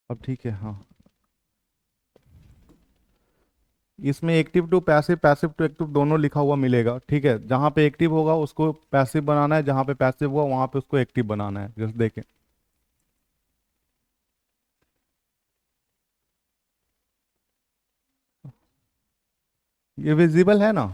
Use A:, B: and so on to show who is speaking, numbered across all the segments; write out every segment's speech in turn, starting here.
A: अब ठीक है, हाँ। इसमें active to passive, passive to active दोनों लिखा हुआ मिलेगा, ठीक है। जहाँ पे एक्टिव होगा उसको पैसिव बनाना है, जहाँ पे पैसिव होगा वहाँ पे उसको एक्टिव बनाना है, जैसे देखें। ये विजिबल है ना?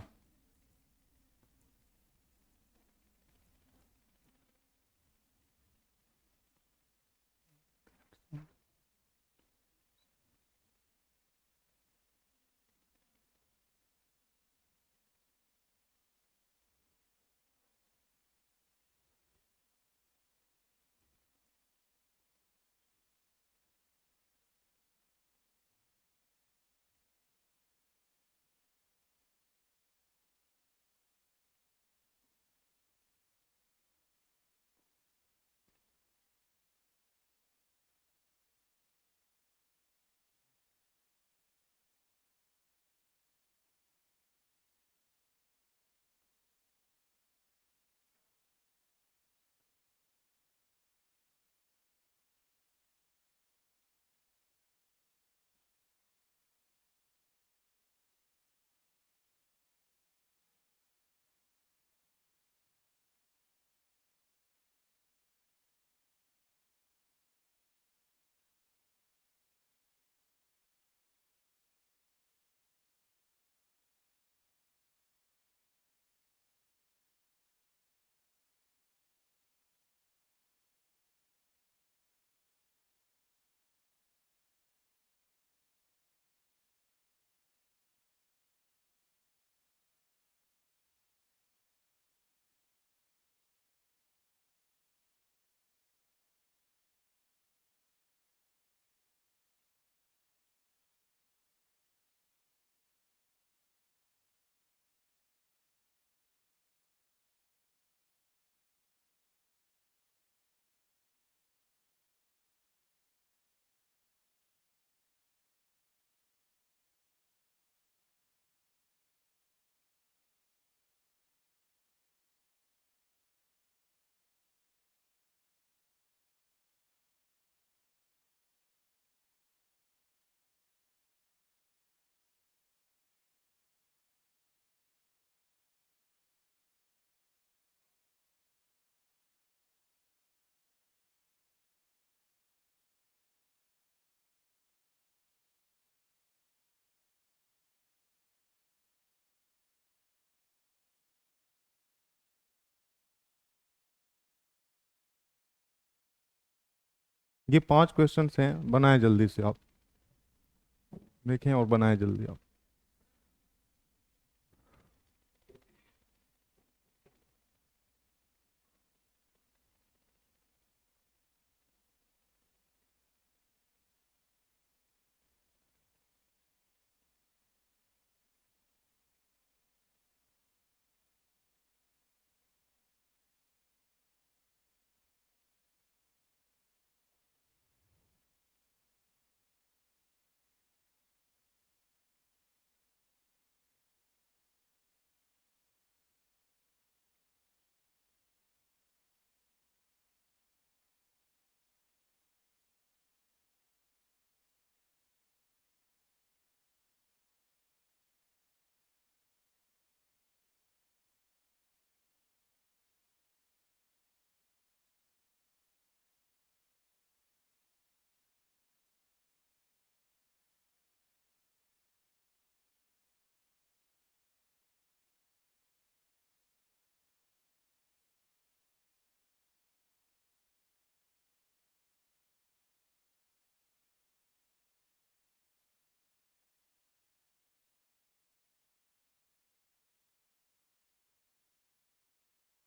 A: ये 5 क्वेश्चंस हैं, बनाए जल्दी से आप। देखें और बनाए जल्दी आप।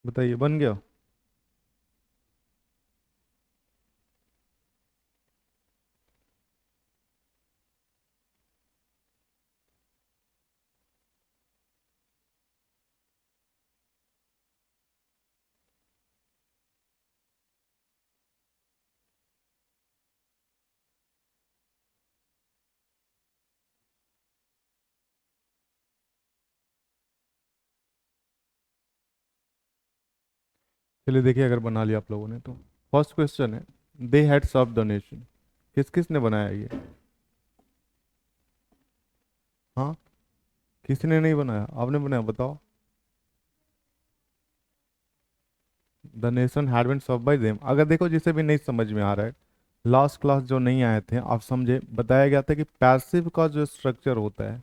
A: बताइए, बन गया? चलिए देखिए, अगर बना लिया आप लोगों ने तो। फर्स्ट क्वेश्चन है, they had serve the nation. किस किस ने बनाया ये? हाँ, किसी ने नहीं बनाया, आपने बनाया, बताओ। The nation had been serve by them. अगर देखो जिसे भी नहीं समझ में आ रहा है, लास्ट क्लास जो नहीं आए थे आप समझे, बताया गया था कि पैसिव का जो स्ट्रक्चर होता है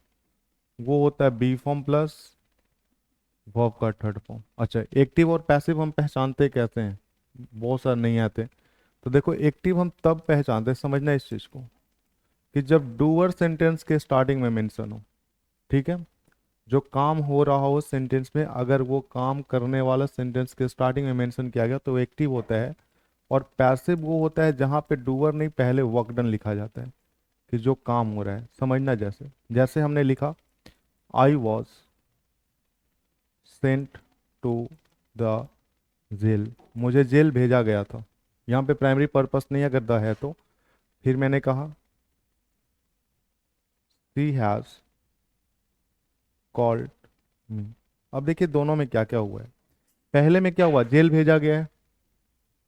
A: वो होता है बी फॉर्म प्लस वर्ब का थर्ड फॉर्म। अच्छा, एक्टिव और पैसिव हम पहचानते कैसे हैं? बहुत सारे नहीं आते। तो देखो एक्टिव हम तब पहचानते हैं, समझना इस चीज को, कि जब डूअर सेंटेंस के स्टार्टिंग में मेंशन हो। ठीक है, जो काम हो रहा हो सेंटेंस में, अगर वो काम करने वाला सेंटेंस के स्टार्टिंग में मेंशन किया गया तो एक्टिव होता है। और पैसिव वो होता है जहां पे डूअर नहीं, पहले वर्क डन लिखा जाता है, कि जो काम हो रहा है। समझना, जैसे जैसे हमने लिखा I was sent to the jail, मुझे जेल भेजा गया था। यहाँ पे प्राइमरी पर्पस नहीं अगर द है तो। फिर मैंने कहा सी हैज कॉल्ड मी। अब देखिए दोनों में क्या क्या हुआ है। पहले में क्या हुआ, जेल भेजा गया है,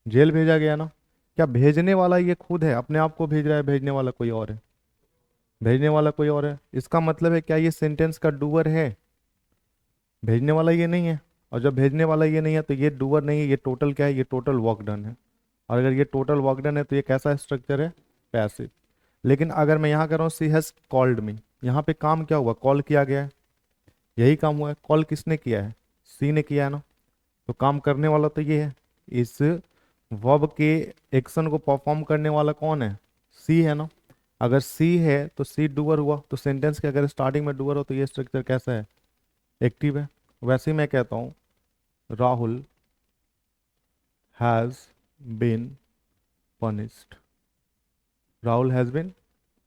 A: जेल भेजा गया ना। क्या भेजने वाला ये खुद है, अपने आप को भेज रहा है? भेजने वाला कोई और है, भेजने वाला कोई और है। इसका मतलब है क्या ये सेंटेंस का डूअर है? भेजने वाला ये नहीं है। और जब भेजने वाला ये नहीं है तो ये डूअर नहीं है, ये टोटल क्या है, ये टोटल वर्क डन है। और अगर ये टोटल वर्क डन है तो ये कैसा स्ट्रक्चर है, पैसिव। लेकिन अगर मैं यहाँ कर रहा हूँ सी हैज कॉल्ड मी, यहाँ पे काम क्या हुआ, कॉल किया गया है, यही काम हुआ है। कॉल किसने किया है, सी ने किया है ना। तो काम करने वाला तो ये है, इस वर्ब के एक्शन को परफॉर्म करने वाला कौन है, सी है ना। अगर सी है तो सी डूअर हुआ, तो सेंटेंस के अगर स्टार्टिंग में डूअर हो तो ये स्ट्रक्चर कैसा है, एक्टिव है। वैसे ही मैं कहता हूँ Rahul has been punished, Rahul has been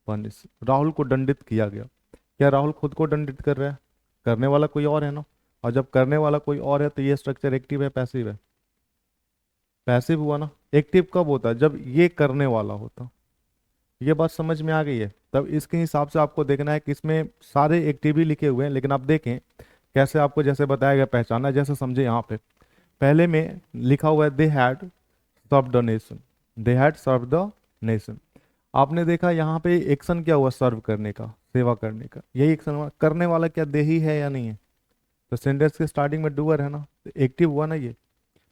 A: punish, Rahul को दंडित किया गया। क्या राहुल खुद को दंडित कर रहा है, करने वाला कोई और है ना। और जब करने वाला कोई और है तो ये स्ट्रक्चर एक्टिव है पैसिव है, पैसिव हुआ ना। एक्टिव कब होता है, जब ये करने वाला होता। ये बात समझ में आ गई है? तब इसके हिसाब से आपको देखना है कि इसमें सारे एक्टिव ही लिखे हुए हैं, लेकिन आप देखें कैसे आपको जैसे बताया गया पहचाना, जैसे समझे। यहाँ पे पहले में लिखा हुआ है they had serve the nation, they had serve the nation. आपने देखा यहाँ पे एक्शन क्या हुआ, सर्व करने का, सेवा करने का, यही एक्शन हुआ। करने वाला क्या दे ही है या नहीं है? तो सेंटेंस के स्टार्टिंग में डूअर है ना, तो एक्टिव हुआ ना ये।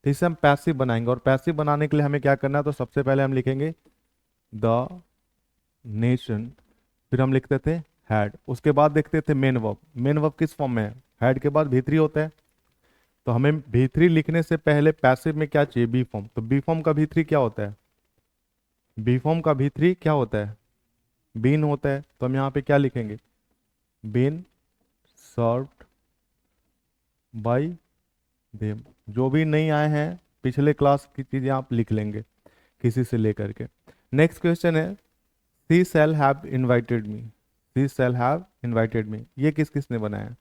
A: तो इसे हम पैसिव बनाएंगे, और पैसिव बनाने के लिए हमें क्या करना है, तो सबसे पहले हम लिखेंगे द नेशन, फिर हम लिखते थे हैड, उसके बाद देखते थे मेन वर्ब। मेन वर्ब किस फॉर्म में है, हैड के बाद भीतरी होता है। तो हमें भीतरी लिखने से पहले पैसिव में क्या चाहिए, बी फॉर्म। तो बी फॉर्म का भीतरी क्या होता है, बी फॉर्म का भीतरी क्या होता है, बीन होता है। तो हम यहाँ पे क्या लिखेंगे, बीन सर्व्ड बाय देम। जो भी नहीं आए हैं पिछले क्लास की चीजें आप लिख लेंगे किसी से लेकर के। नेक्स्ट क्वेश्चन है she shall have invited me, she shall have invited me, ये किस किस ने बनाया है?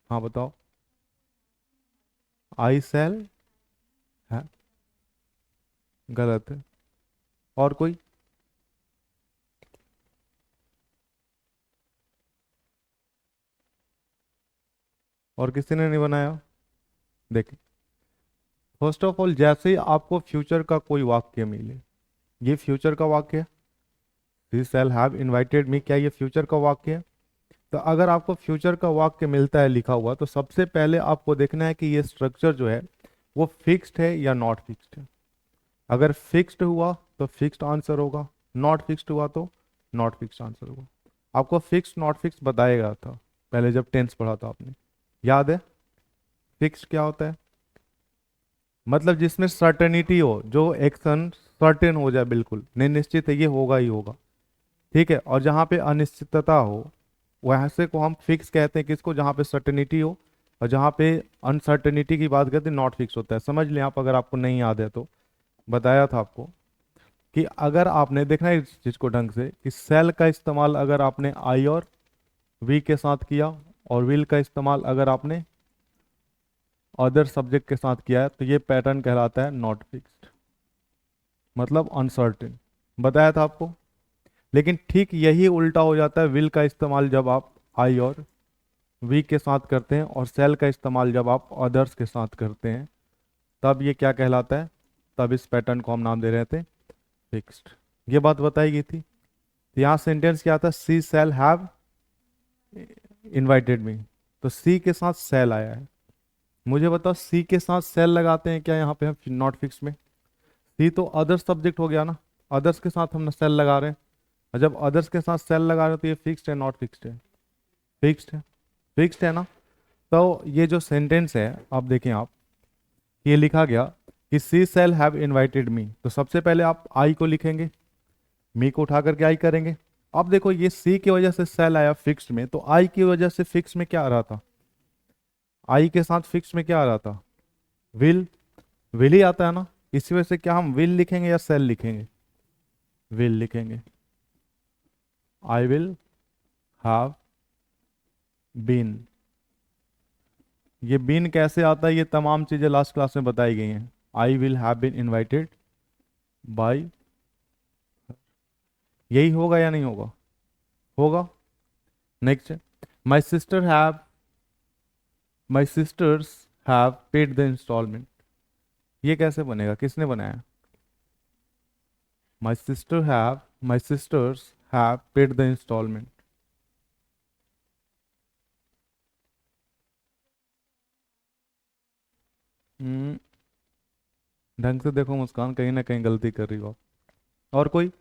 A: हाँ बताओ। आई शैल है, गलत है। और कोई? और किसी ने नहीं बनाया? देखिए, फर्स्ट ऑफ ऑल जैसे ही आपको फ्यूचर का कोई वाक्य मिले, ये फ्यूचर का वाक्य है, सी शैल हैव इनवाइटेड मी, क्या ये फ्यूचर का वाक्य है? तो अगर आपको फ्यूचर का वाक्य मिलता है लिखा हुआ, तो सबसे पहले आपको देखना है कि ये स्ट्रक्चर जो है वो फिक्स्ड है या नॉट फिक्स्ड है। अगर फिक्स्ड हुआ तो फिक्स्ड आंसर होगा, नॉट फिक्स्ड हुआ तो नॉट फिक्स्ड आंसर होगा। आपको फिक्स्ड नॉट फिक्स्ड बताएगा था पहले जब टेंस पढ़ा था आपने, याद है? फिक्स्ड क्या होता है, मतलब जिसमें सर्टेनिटी हो, जो एक्शन सर्टेन हो जाए, बिल्कुल नहीं निश्चित है ये होगा ही होगा। ठीक है, और जहाँ पे अनिश्चितता हो वहाँ से को हम फिक्स कहते हैं किसको, जहाँ पे सर्टेनिटी हो। और जहाँ पे अनसर्टेनिटी की बात करते हैं नॉट फिक्स होता है। समझ लें आप, अगर आपको नहीं याद है तो बताया था आपको कि अगर आपने देखना है इस चीज को ढंग से, कि सेल का इस्तेमाल अगर आपने आई और वी के साथ किया, और विल का इस्तेमाल अगर आपने अदर सब्जेक्ट के साथ किया है, तो ये पैटर्न कहलाता है नॉट फिक्स्ड, मतलब अनसर्टेन। बताया था आपको। लेकिन ठीक यही उल्टा हो जाता है विल का इस्तेमाल जब आप आई और वी के साथ करते हैं, और सेल का इस्तेमाल जब आप अदर्स के साथ करते हैं, तब ये क्या कहलाता है, तब इस पैटर्न को हम नाम दे रहे थे फिक्स्ड। ये बात बताई गई थी। तो यहाँ सेंटेंस क्या था, सी सेल हैव इनवाइटेड मी, तो सी के साथ सेल आया है। मुझे बताओ सी के साथ सेल लगाते हैं क्या यहाँ पे हम नॉट फिक्स में? सी तो अदर सब्जेक्ट हो गया ना, अदर्स के साथ हम सेल लगा रहे हैं। और जब अदर्स के साथ सेल लगा रहे हैं तो ये फिक्स्ड है नॉट फिक्स्ड है? फिक्स्ड है। फिक्स्ड है ना। तो ये जो सेंटेंस है, आप देखें आप, ये लिखा गया कि सी सेल हैव इनवाइटेड मी, तो सबसे पहले आप आई को लिखेंगे, मी को उठा करके आई करेंगे। अब देखो ये सी की वजह से सेल आया फिक्स्ड में, तो आई की वजह से फिक्स में क्या आ रहा था, आई के साथ फिक्स में क्या आ रहा था, विल। विल ही आता है ना। इसी वजह से क्या हम विल लिखेंगे या सेल लिखेंगे? विल लिखेंगे। I will have been. ये बीन कैसे आता है, ये तमाम चीजें लास्ट क्लास में बताई गई हैं। I will have been invited by, यही होगा या नहीं होगा? होगा। Next, my sister have, my sisters have paid the instalment. ये कैसे बनेगा, किसने बनाया? My sister have, my sisters have paid the instalment. ढंग से देखो मुस्कान, कहीं ना कहीं गलती कर रही हो आप। और कोई?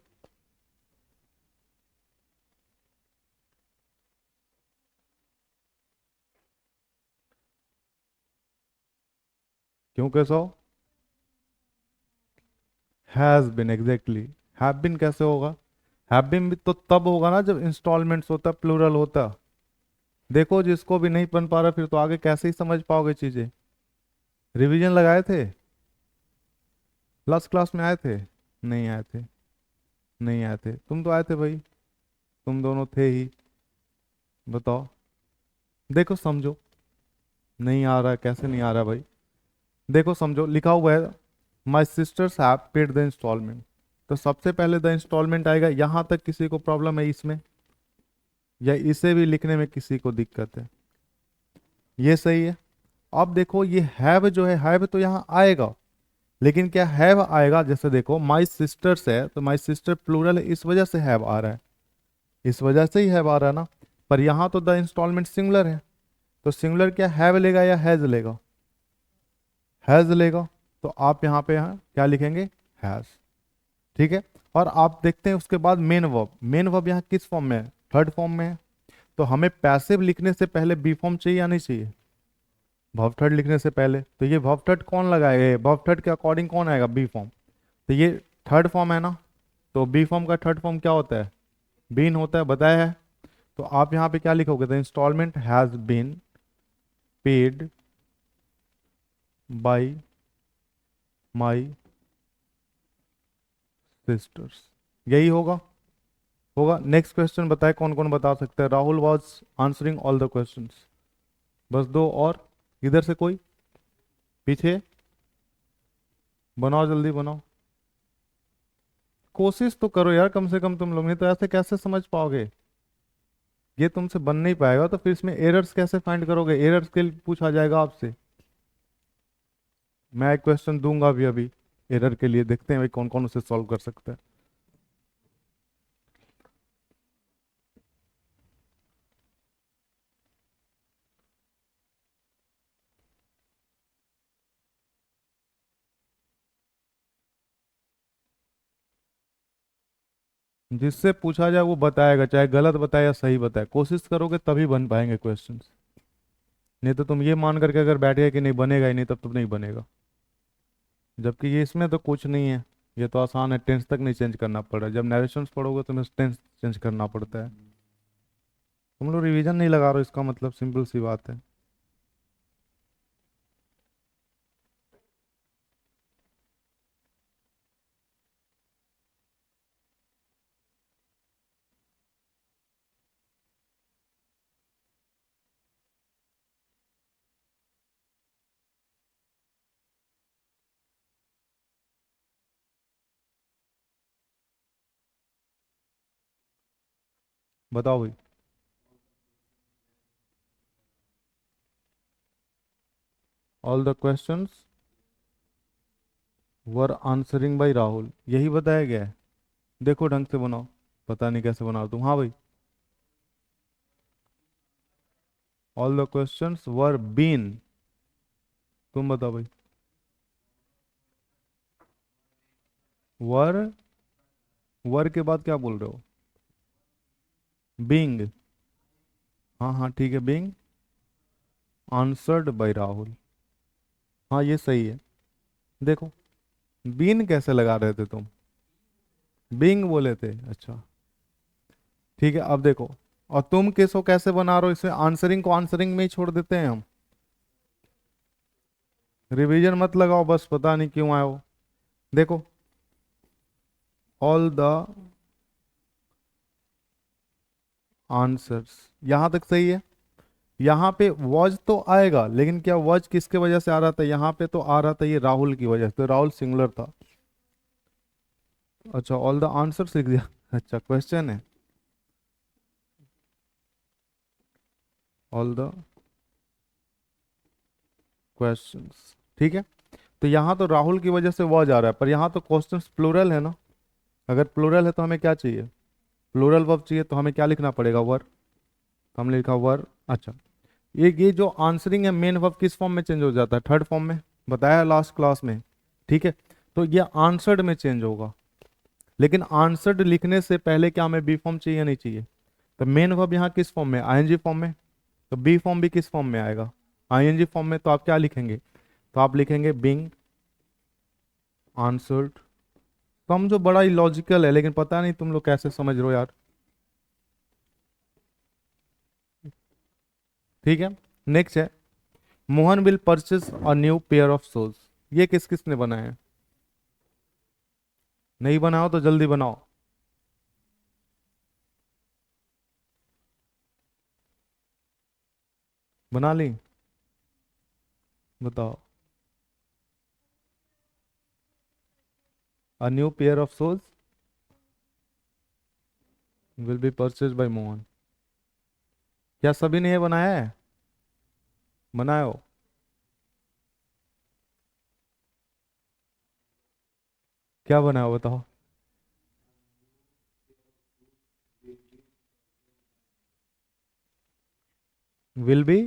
A: क्यों कैसा हो? Has been, exactly. Have been कैसे होगा? हैव बिन भी तो तब होगा ना जब इंस्टॉलमेंट्स होता, प्लूरल होता। देखो जिसको भी नहीं बन पा रहा फिर तो आगे कैसे ही समझ पाओगे चीजें। रिवीजन लगाए थे? लास्ट क्लास में आए थे? नहीं आए थे? नहीं आए थे, तुम तो आए थे भाई, तुम दोनों थे ही। बताओ। देखो समझो। नहीं आ रहा है, कैसे नहीं आ रहा भाई? देखो समझो, लिखा हुआ है my sisters have paid the instalment, तो सबसे पहले द इंस्टॉलमेंट आएगा। यहां तक किसी को प्रॉब्लम है इसमें, या इसे भी लिखने में किसी को दिक्कत है? ये सही है। अब देखो ये हैव जो है, हैव तो यहाँ आएगा, लेकिन क्या हैव आएगा? जैसे देखो माई सिस्टर्स है, तो माई सिस्टर प्लूरल है, इस वजह से हैव आ रहा है, इस वजह से ही हैव आ रहा है ना। पर यहाँ तो द इंस्टॉलमेंट सिंगुलर है, तो सिंगुलर क्या हैव लेगा या हैज लेगा? हैज लेगा। तो आप यहाँ क्या लिखेंगे? हैज। ठीक है। और आप देखते हैं उसके बाद मेन वर्ब, मेन वर्ब यहाँ किस फॉर्म में है? थर्ड फॉर्म में है। तो हमें पैसिव लिखने से पहले बी फॉर्म चाहिए या नहीं चाहिए? वर्ब थर्ड लिखने से पहले, तो ये वर्ब थर्ड कौन लगाएगा? वर्ब थर्ड के अकॉर्डिंग कौन आएगा? B form. तो ये थर्ड फॉर्म है ना, तो बी फॉर्म का थर्ड फॉर्म क्या होता है? बीन होता है, बताया है। तो आप यहाँ पे क्या लिखोगे? The instalment has been paid by my sisters, यही होगा। होगा। नेक्स्ट क्वेश्चन बताए, कौन कौन बता सकता है? Rahul was answering all the questions. बस दो और, इधर से कोई? पीछे बनाओ, जल्दी बनाओ। कोशिश तो करो यार कम से कम तुम लोग, नहीं तो ऐसे कैसे समझ पाओगे? ये तुमसे बन नहीं पाएगा, तो फिर इसमें एरर्स कैसे फाइंड करोगे? एरर्स के लिए पूछा जाएगा आपसे। मैं एक क्वेश्चन दूंगा अभी अभी एरर के लिए, देखते हैं भाई कौन कौन उसे सॉल्व कर सकता है। जिससे पूछा जाए वो बताएगा, चाहे गलत बताए या सही बताए, कोशिश करोगे तभी बन पाएंगे क्वेश्चंस। नहीं तो तुम ये मान करके अगर बैठ गए कि नहीं बनेगा ही नहीं, तब तो नहीं बनेगा। जबकि ये इसमें तो कुछ नहीं है, ये तो आसान है, टेंस तक नहीं चेंज करना पड़ रहा है। जब नरेशंस पढ़ोगे तो टेंस चेंज करना पड़ता है। तुम लोग रिवीजन नहीं लगा रहे हो, इसका मतलब सिंपल सी बात है। बताओ भाई। All the questions were answering by Rahul, यही बताया गया है। देखो ढंग से बनाओ, पता नहीं कैसे बनाओ तुम। हाँ भाई, all the questions were been. तुम बताओ भाई। वर, वर के बाद क्या बोल रहे हो? बींग। हाँ हाँ ठीक है, बींग आंसर्ड बाय राहुल। हाँ ये सही है। देखो, बीन कैसे लगा रहे थे तुम? बींग बोले थे, अच्छा। ठीक है, अब देखो, और तुम किसको कैसे बना रहे हो? इसे आंसरिंग को आंसरिंग में ही छोड़ देते हैं हम। रिवीजन मत लगाओ, बस पता नहीं क्यों आए हो। देखो, ऑल द आंसर्स, यहां तक सही है। यहाँ पे वॉज तो आएगा, लेकिन क्या वॉज किसके वजह से आ रहा था? यहाँ पे तो आ रहा था ये राहुल की वजह से, तो राहुल सिंगुलर था। अच्छा, ऑल द आंसर्स लिख दिया। अच्छा, क्वेश्चन है ऑल द क्वेश्चंस, ठीक है। तो यहाँ तो राहुल की वजह से वॉज आ रहा है, पर यहाँ तो क्वेश्चंस प्लूरल है ना। अगर प्लूरल है तो हमें क्या चाहिए? प्लूरल वर्ब चाहिए, तो हमें क्या लिखना पड़ेगा? वर। तो हमने लिखा वर। अच्छा, ये जो आंसरिंग है, मेन वर्ब किस फॉर्म में चेंज हो जाता है? थर्ड फॉर्म में, बताया लास्ट क्लास में। ठीक है, तो ये आंसर्ड में चेंज होगा। लेकिन आंसर्ड लिखने से पहले क्या हमें बी फॉर्म चाहिए, नहीं चाहिए? तो मेन वर्ब यहाँ किस फॉर्म में? आईएनजी फॉर्म में। तो बी फॉर्म भी किस फॉर्म में आएगा? आईएनजी फॉर्म में। तो आप क्या लिखेंगे? तो आप लिखेंगे बीइंग आंसर्ड। समझो, बड़ा ही लॉजिकल है, लेकिन पता नहीं तुम लोग कैसे समझ रहे हो यार। ठीक है, नेक्स्ट है, Mohan will purchase a new pair of shoes. ये किस किस ने बनाया है? नहीं बनाओ तो जल्दी बनाओ। बना ली? बताओ। A new pair of shoes will be purchase by Mohan. क्या सभी ने ये बनाया है? बनाया हो? क्या बनाया हो बताओ। विल बी,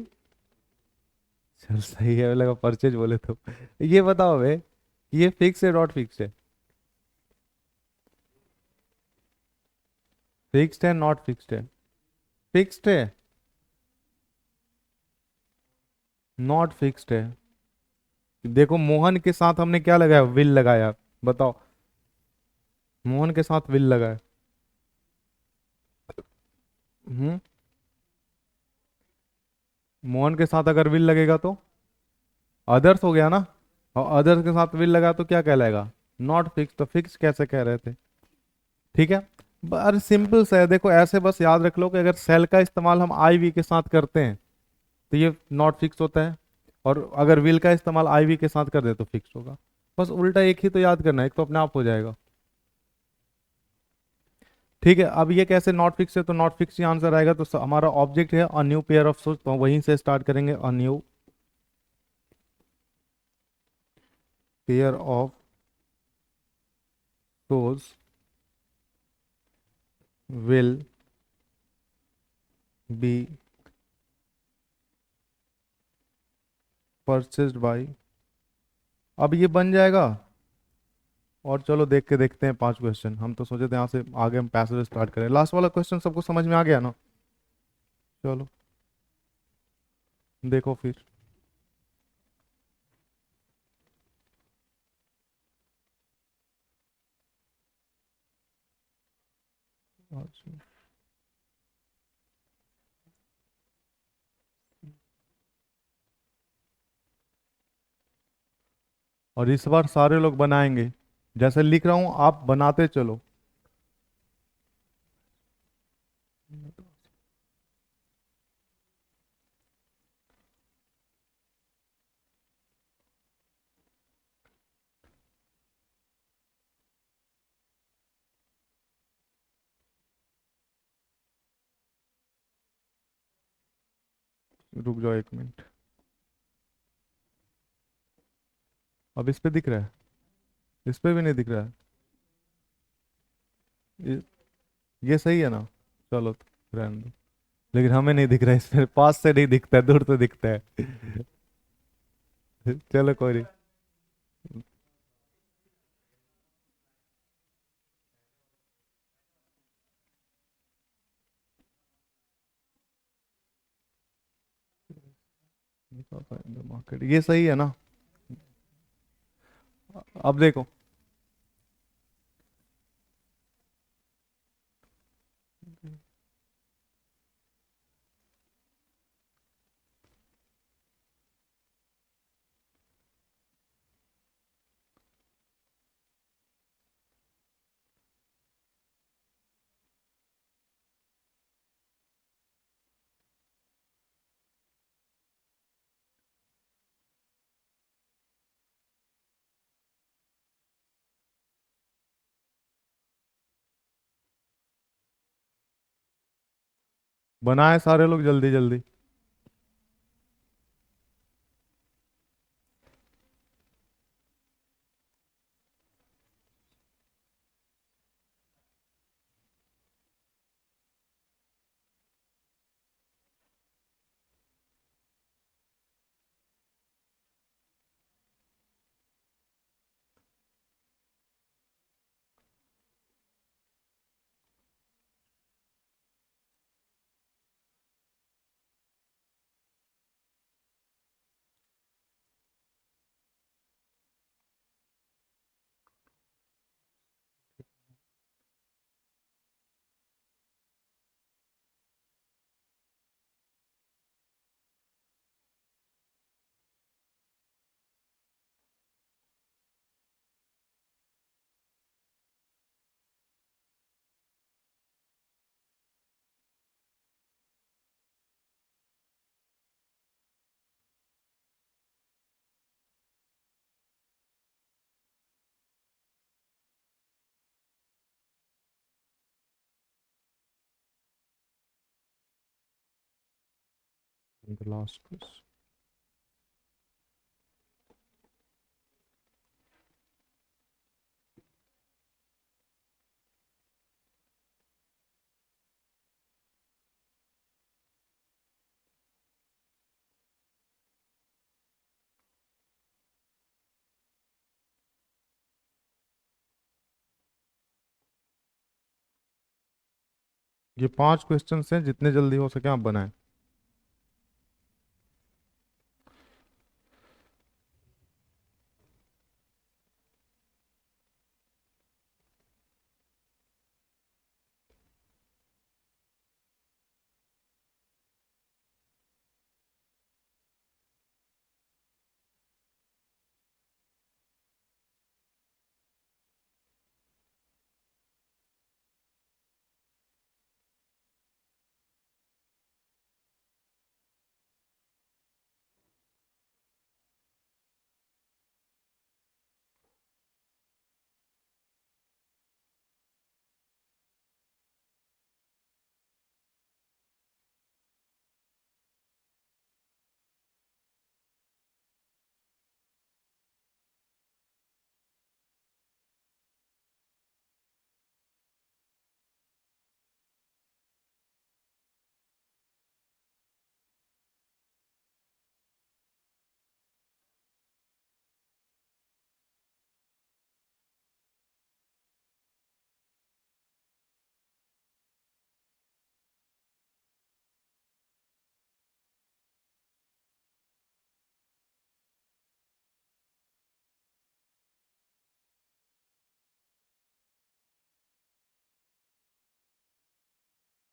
A: चल सही है, लगा परचेज बोले तो। ये बताओ बे, ये फिक्स है नॉट फिक्स है? फिक्स्ड है नॉट फिक्स्ड है? फिक्स्ड है। नॉट फिक्स्ड है। देखो, मोहन के साथ हमने क्या लगाया? विल लगाया। बताओ, मोहन के साथ विल लगाया। हम्म, मोहन के साथ अगर विल लगेगा तो अदर्स हो गया ना। और अदर्स के साथ विल लगा तो क्या कहलाएगा? Not fix. तो फिक्स कैसे कह रहे थे? ठीक है, अरे सिंपल सा है, देखो ऐसे बस याद रख लो कि अगर सेल का इस्तेमाल हम आई वी के साथ करते हैं तो ये नॉट फिक्स होता है, और अगर विल का इस्तेमाल आई वी के साथ कर दे तो फिक्स होगा। बस उल्टा एक ही तो याद करना है, एक तो अपने आप हो जाएगा। ठीक है, अब ये कैसे नॉट फिक्स है? तो नॉट फिक्स ही आंसर आएगा। तो हमारा ऑब्जेक्ट है a new pair of shoes, तो वहीं से स्टार्ट करेंगे। A new pair of shoes will be purchased bye. अब ये बन जाएगा। और चलो देख के देखते हैं 5 क्वेश्चन। हम तो सोचे थे यहाँ से आगे हम पैसेज स्टार्ट करें। लास्ट वाला क्वेश्चन सबको समझ में आ गया ना? चलो देखो फिर। अच्छा। और इस बार सारे लोग बनाएंगे, जैसे लिख रहा हूं आप बनाते चलो। रुक जाओ 1 मिनट। अब इस पे दिख रहा है? इस पे भी नहीं दिख रहा है? ये ये सही है ना? चलो तो रहने दो। लेकिन हमें नहीं दिख रहा है, इसमें पास से नहीं दिखता है, दूर तो दिखता है। चलो कोई नहीं। मार्केट, ये सही है ना? अब देखो, बनाए सारे लोग जल्दी जल्दी। Last question. ये 5 क्वेश्चन हैं, जितने जल्दी हो सके आप बनाएं।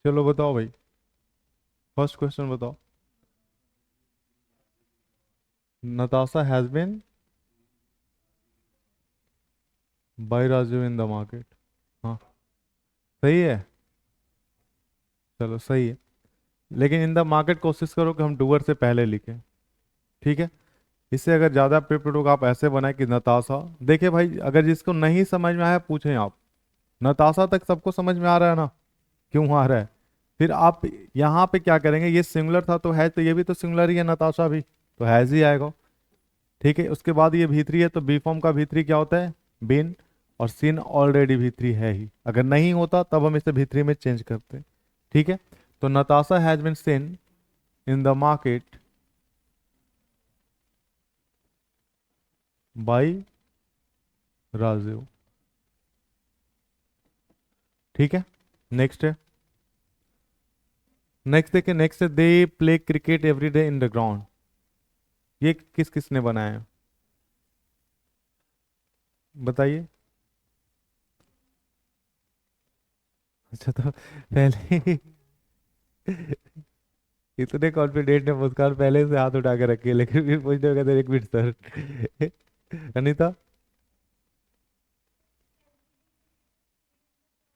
A: चलो बताओ भाई, फर्स्ट क्वेश्चन बताओ। Natasha has been by Raju in the market. हाँ, सही है। चलो सही है। लेकिन इन द मार्केट कोशिश करो कि हम डूअर से पहले लिखें। ठीक है। इससे अगर ज़्यादा प्रिपेयर होगा, आप ऐसे बनाए कि नताशा। देखिए भाई, अगर जिसको नहीं समझ में आया पूछें आप। नताशा तक सबको समझ में आ रहा है ना? क्यों आ रहा है? फिर आप यहाँ पे क्या करेंगे, ये सिंगुलर था तो है, तो ये भी तो सिंगुलर ही है, नताशा भी तो हैज ही आएगा। ठीक है। उसके बाद ये भीतरी है, तो बी फॉर्म का भीतरी क्या होता है? बीन। और सीन ऑलरेडी V3 है ही, अगर नहीं होता तब हम इसे V3 में चेंज करते। ठीक है, तो Natasha has been seen in the market by Rajiv. ठीक है, नेक्स्ट है, नेक्स्ट देखिए, नेक्स्ट है they play cricket every day in the ground. ये किस किसने बनाया है बताइए। अच्छा, तो पहले ही इतने कॉन्फिडेंट ने मुस्कान पहले से हाथ उठा के रखी है, लेकिन फिर पूछने का एक मिनट सर अनीता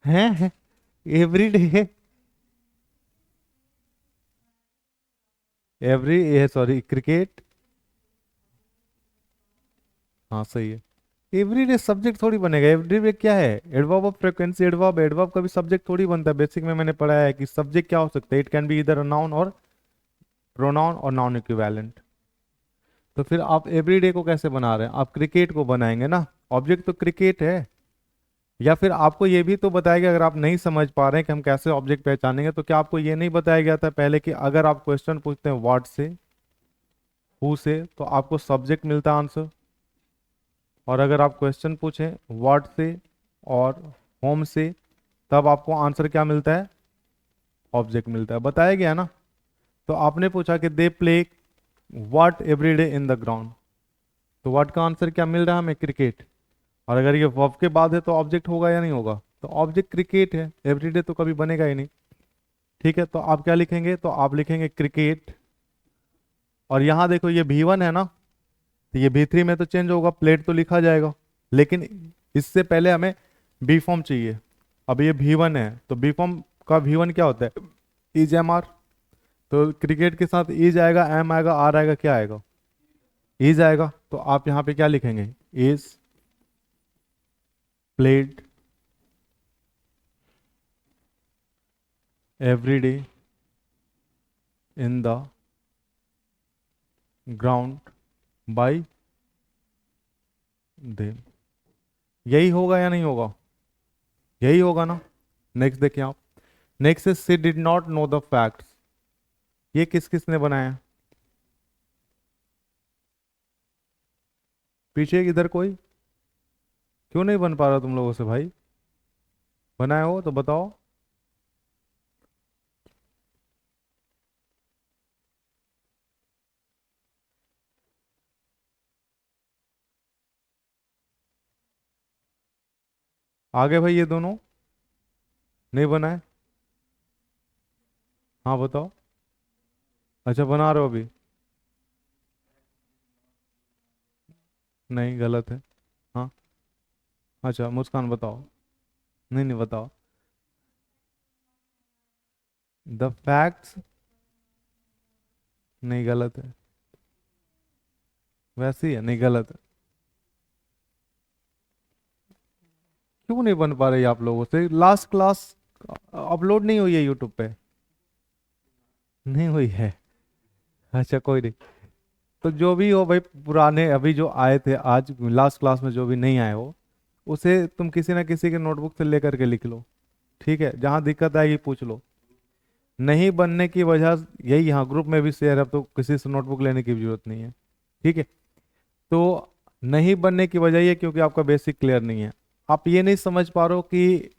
A: है every day, every sorry cricket, हाँ सही है। एवरीडे सब्जेक्ट थोड़ी बनेगा, एवरीडे क्या है, adverb of frequency, adverb adverb का भी सब्जेक्ट थोड़ी बनता है। बेसिक में मैंने पढ़ा है कि सब्जेक्ट क्या हो सकता है, इट कैन बी इधर अ नाउन और प्रोनाउन और नाउन इक्विवेलेंट। तो फिर आप एवरीडे को कैसे बना रहे हैं, आप क्रिकेट को बनाएंगे ना, ऑब्जेक्ट तो क्रिकेट है। या फिर आपको ये भी तो बताया गया, अगर आप नहीं समझ पा रहे हैं कि हम कैसे ऑब्जेक्ट पहचानेंगे, तो क्या आपको ये नहीं बताया गया था पहले कि अगर आप क्वेश्चन पूछते हैं व्हाट से, हु से, तो आपको सब्जेक्ट मिलता है आंसर, और अगर आप क्वेश्चन पूछें व्हाट से और होम से, तब आपको आंसर क्या मिलता है, ऑब्जेक्ट मिलता है, बताया गया ना। तो आपने पूछा कि they play what every day in the ground, तो व्हाट का आंसर क्या मिल रहा है हमें, क्रिकेट। और अगर ये वर्ब के बाद है तो ऑब्जेक्ट होगा या नहीं होगा, तो ऑब्जेक्ट क्रिकेट है, एवरीडे तो कभी बनेगा ही नहीं। ठीक है, तो आप क्या लिखेंगे, तो आप लिखेंगे क्रिकेट, और यहां देखो ये V1 है ना, तो ये V3 में तो चेंज होगा, प्लेट तो लिखा जाएगा, लेकिन इससे पहले हमें बी फॉर्म चाहिए। अब ये V1 है, तो बी फॉर्म का V1 क्या होता है, इज एम आर, तो क्रिकेट के साथ इज आएगा, एम आएगा, आर आएगा, क्या आएगा, इज आएगा। तो आप यहाँ पे क्या लिखेंगे, is played every day in the ground by them. यही होगा या नहीं होगा, यही होगा ना। नेक्स्ट देखिए आप, next is she did not know the facts. ये किस किसने बनाया, पीछे किधर कोई, क्यों नहीं बन पा रहा तुम लोगों से भाई, बनाए हो तो बताओ। आगे भाई ये दोनों नहीं बनाए, हाँ बताओ। अच्छा बना रहे हो अभी, नहीं गलत है। हाँ, अच्छा मुस्कान बताओ, नहीं नहीं बताओ। द फैक्ट्स, नहीं गलत है, वैसे ही है, नहीं गलत है। क्यों नहीं बन पा रही आप लोगों से, लास्ट क्लास अपलोड नहीं हुई है यूट्यूब पे, नहीं हुई है, अच्छा कोई नहीं। तो जो भी हो भाई, पुराने अभी जो आए थे आज लास्ट क्लास में, जो भी नहीं आए हो, उसे तुम किसी ना किसी के नोटबुक से लेकर के लिख लो। ठीक है, जहां दिक्कत आएगी पूछ लो। नहीं बनने की वजह यही, यहाँ ग्रुप में भी शेयर है, अब तो किसी से नोटबुक लेने की भी जरूरत नहीं है। ठीक है, तो नहीं बनने की वजह ये क्योंकि आपका बेसिक क्लियर नहीं है। आप ये नहीं समझ पा रहे हो कि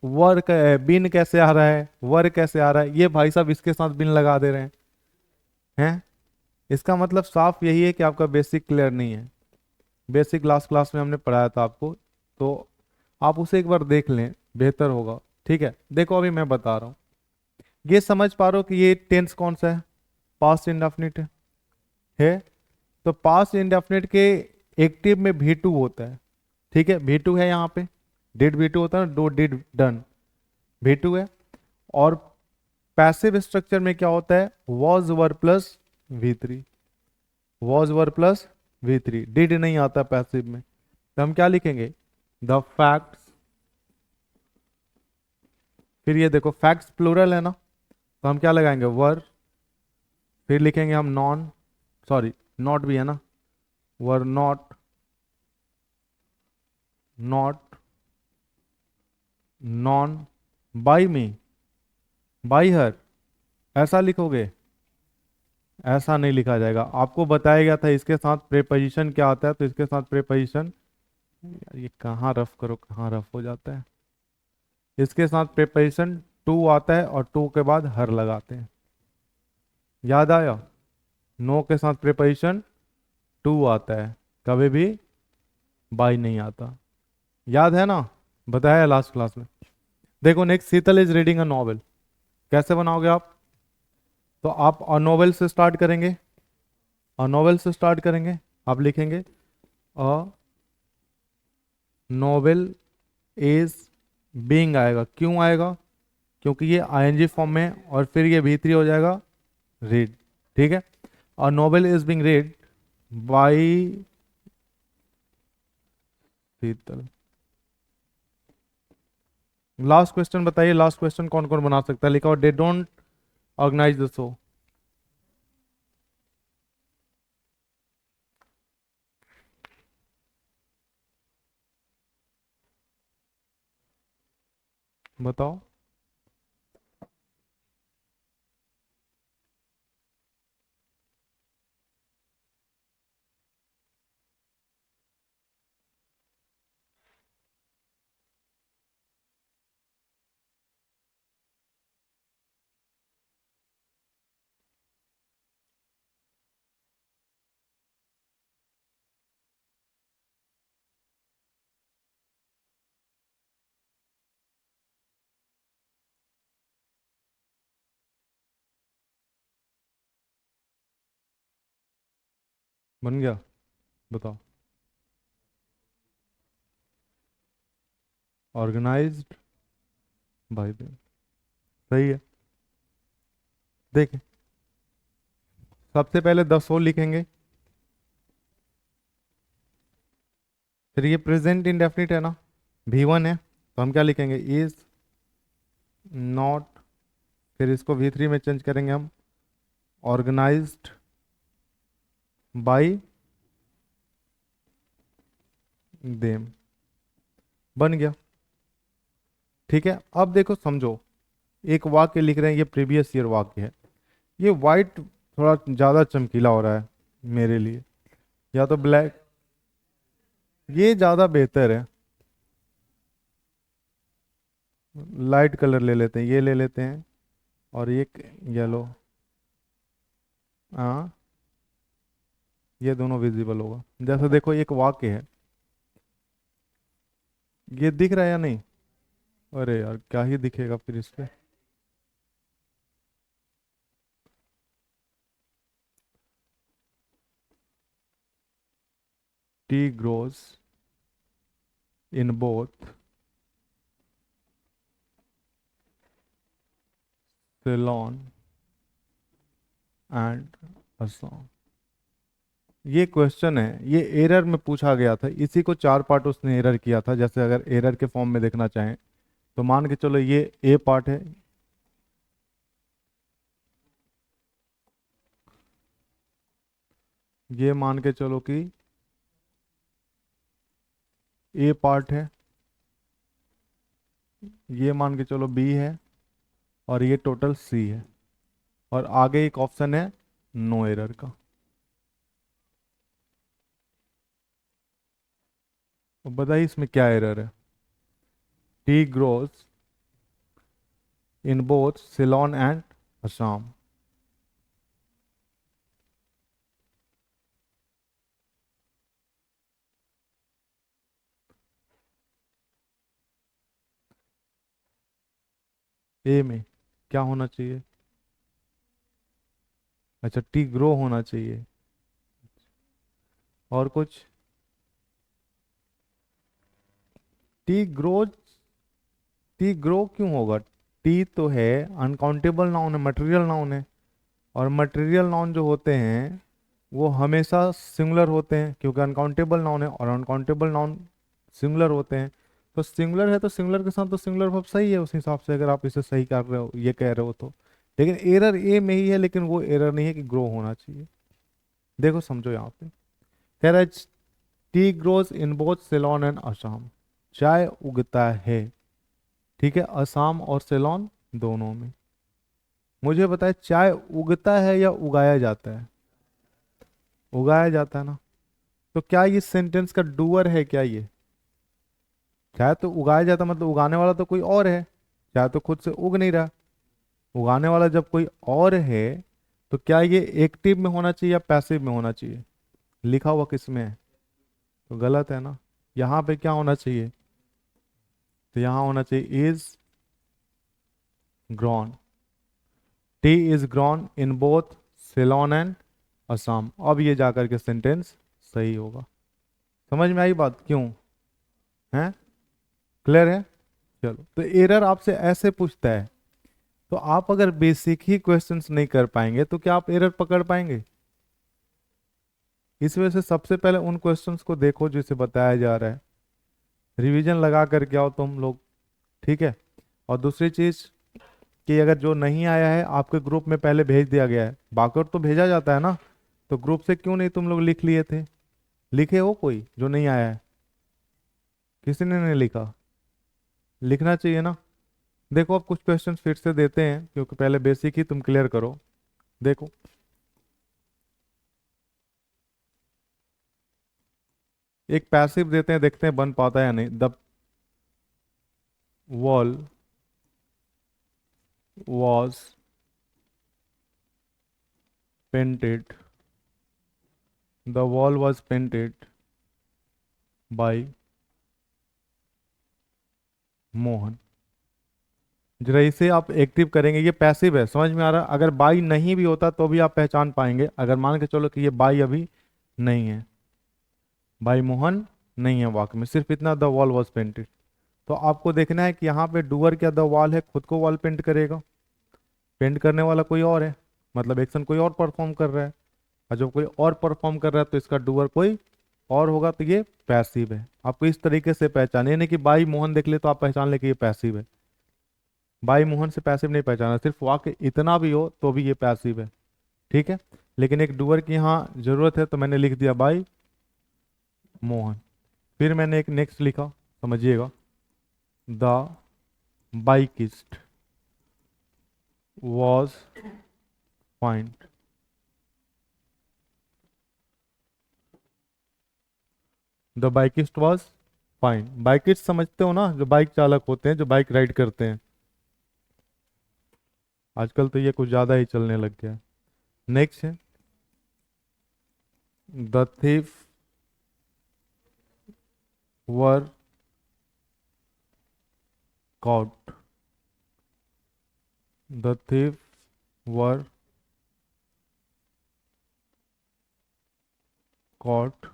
A: वर्क बिन कैसे आ रहा है, वर्क कैसे आ रहा है, ये भाई साहब इसके साथ बिन लगा दे रहे हैं। इसका मतलब साफ यही है कि आपका बेसिक क्लियर नहीं है। बेसिक लास्ट क्लास में हमने पढ़ाया था आपको, तो आप उसे एक बार देख लें, बेहतर होगा। ठीक है, देखो अभी मैं बता रहा हूँ, ये समझ पा रहे हो कि ये टेंस कौन सा है, पास्ट इंडेफिनिट है। तो पास्ट इंडेफिनिट के एक्टिव में V2 होता है। ठीक है, V2 है यहाँ पे, डिड V2 होता है ना, डू डिड डन, V2 है। और पैसिव स्ट्रक्चर में क्या होता है, was were plus V3, was were plus V3, did नहीं आता पैसिव में। तो हम क्या लिखेंगे, द फैक्ट्स, फिर ये देखो फैक्ट्स प्लूरल है ना, तो हम क्या लगाएंगे, वर, फिर लिखेंगे हम नॉन, सॉरी नॉट भी है ना, were not, not non by me, by her, ऐसा लिखोगे? ऐसा नहीं लिखा जाएगा। आपको बताया गया था इसके साथ प्रेपोजिशन क्या आता है, तो इसके साथ प्रेपोजिशन, यार ये कहाँ रफ करो कहाँ रफ हो जाता है। इसके साथ प्रेपोजिशन टू आता है और टू के बाद हर लगाते हैं। याद आया? नो के साथ प्रेपोजिशन टू आता है, कभी भी बाई नहीं आता। याद है ना? बताया लास्ट क्लास में। देखो next, Sheetal is reading a novel. कैसे बनाओगे आप? तो आप अ नॉवेल से स्टार्ट करेंगे, अ नॉवेल से स्टार्ट करेंगे। आप लिखेंगे अ नॉवेल इज बीइंग आएगा। क्यों आएगा? क्योंकि ये आईएनजी फॉर्म में है, और फिर ये V3 हो जाएगा रीड। ठीक है, a novel is being read by Sheetal. Last question बताइए, लास्ट क्वेश्चन कौन कौन बना सकता है? लिखा हो they don't organise the show. बताओ। बन गया? बताओ। ऑर्गेनाइज्ड बाय देम, सही है। देखें, सबसे पहले द शो लिखेंगे, फिर ये प्रेजेंट इंडेफिनिट है ना, V1 है, तो हम क्या लिखेंगे? इज नॉट, फिर इसको V3 में चेंज करेंगे हम, ऑर्गेनाइज्ड बाय देम। बन गया। ठीक है, अब देखो समझो, एक वाक्य लिख रहे हैं, ये प्रीवियस ईयर वाक्य है। ये वाइट थोड़ा ज़्यादा चमकीला हो रहा है मेरे लिए, या तो ब्लैक, ये ज़्यादा बेहतर है। लाइट कलर ले लेते हैं, ये ले लेते हैं, और एक येलो। हाँ, ये दोनों विजिबल होगा। जैसे देखो एक वाक्य है, ये दिख रहा है या नहीं? अरे यार क्या ही दिखेगा फिर इस पे। T grows in both Ceylon and Assam. ये क्वेश्चन है, ये एरर में पूछा गया था, इसी को चार पार्ट उसने एरर किया था। जैसे अगर एरर के फॉर्म में देखना चाहें तो मान के चलो ये ए पार्ट है, ये मान के चलो कि ए पार्ट है, ये मान के चलो बी है, और ये टोटल सी है, और आगे एक ऑप्शन है नो एरर का। तो बताइए इसमें क्या एरर है? Tea grows in both Ceylon and Assam. A में क्या होना चाहिए? अच्छा, टी ग्रो होना चाहिए। और कुछ? टी ग्रो, टी ग्रो क्यों होगा? टी तो है अनकाउंटेबल नाउन है, मटेरियल नाउन है, और मटेरियल नाउन जो होते हैं वो हमेशा सिंगुलर होते हैं, क्योंकि अनकाउंटेबल नाउन है, और अनकाउंटेबल नाउन सिंगुलर होते हैं। तो सिंगुलर है तो सिंगुलर के साथ तो सिंगुलर वर्ब सही है उस हिसाब से, अगर आप इसे सही कर रहे हो, ये कह रहे हो तो। लेकिन एरर ए में ही है, लेकिन वो एरर नहीं है कि ग्रो होना चाहिए। देखो समझो यहाँ पे, कह रहा है tea grows in both Ceylon and Assam. चाय उगता है, ठीक है, असम और सेलोन दोनों में। मुझे बताए चाय उगता है या उगाया जाता है? उगाया जाता है ना। तो क्या ये सेंटेंस का डूअर है क्या ये? चाय तो उगाया जाता मतलब उगाने वाला तो कोई और है। चाय तो खुद से उग नहीं रहा। उगाने वाला जब कोई और है, तो क्या ये एक्टिव में होना चाहिए या पैसिव में होना चाहिए? लिखा हुआ किस में है? तो गलत है ना। यहाँ पे क्या होना चाहिए? तो यहाँ होना चाहिए is grown. T is grown in both Ceylon and Assam. अब ये जाकर के सेंटेंस सही होगा। समझ में आई बात क्यों? है? क्लियर है? चलो, तो एरर आपसे ऐसे पूछता है, तो आप अगर बेसिक ही क्वेश्चंस नहीं कर पाएंगे तो क्या आप एरर पकड़ पाएंगे? इस वजह से सबसे पहले उन क्वेश्चंस को देखो जिसे बताया जा रहा है, रिवीजन लगा करके आओ तुम लोग। ठीक है। और दूसरी चीज कि अगर जो नहीं आया है आपके ग्रुप में पहले भेज दिया गया है, बाकी तो भेजा जाता है ना, तो ग्रुप से क्यों नहीं तुम लोग लिख लिए थे? लिखे हो कोई जो नहीं आया है? किसी ने नहीं लिखा? लिखना चाहिए ना। देखो अब कुछ क्वेश्चंस फिर से देते हैं क्योंकि पहले बेसिक ही तुम क्लियर करो। देखो, एक पैसिव देते हैं, देखते हैं बन पाता है या नहीं। The wall was painted. The wall was painted bye Mohan. जरा इसे आप एक्टिव करेंगे, ये पैसिव है, समझ में आ रहा? अगर बाई नहीं भी होता तो भी आप पहचान पाएंगे। अगर मान के चलो कि ये बाई अभी नहीं है, बाई मोहन नहीं है वाक्य में, सिर्फ इतना द वॉल वॉज पेंटेड, तो आपको देखना है कि यहाँ पे डूअर क्या द वॉल है, खुद को वॉल पेंट करेगा? पेंट करने वाला कोई और है, मतलब एक्शन कोई और परफॉर्म कर रहा है। और जब कोई और परफॉर्म कर रहा है तो इसका डूअर कोई और होगा, तो ये पैसिव है। आपको इस तरीके से पहचान, ये नहीं कि बाई मोहन देख ले तो आप पहचान ले कि ये पैसिव है। बाई मोहन से पैसिव नहीं पहचाना, सिर्फ वाक्य इतना भी हो तो भी ये पैसिव है। ठीक है। लेकिन एक डूअर की यहाँ जरूरत है तो मैंने लिख दिया बाई मोहन। फिर मैंने एक नेक्स्ट लिखा, समझिएगा। The bikist was fine. The bikist was fine. Bikist समझते हो ना, जो बाइक चालक होते हैं, जो बाइक राइड करते हैं। आजकल तो ये कुछ ज्यादा ही चलने लग गया है। नेक्स्ट है the thief were caught। The thief were caught।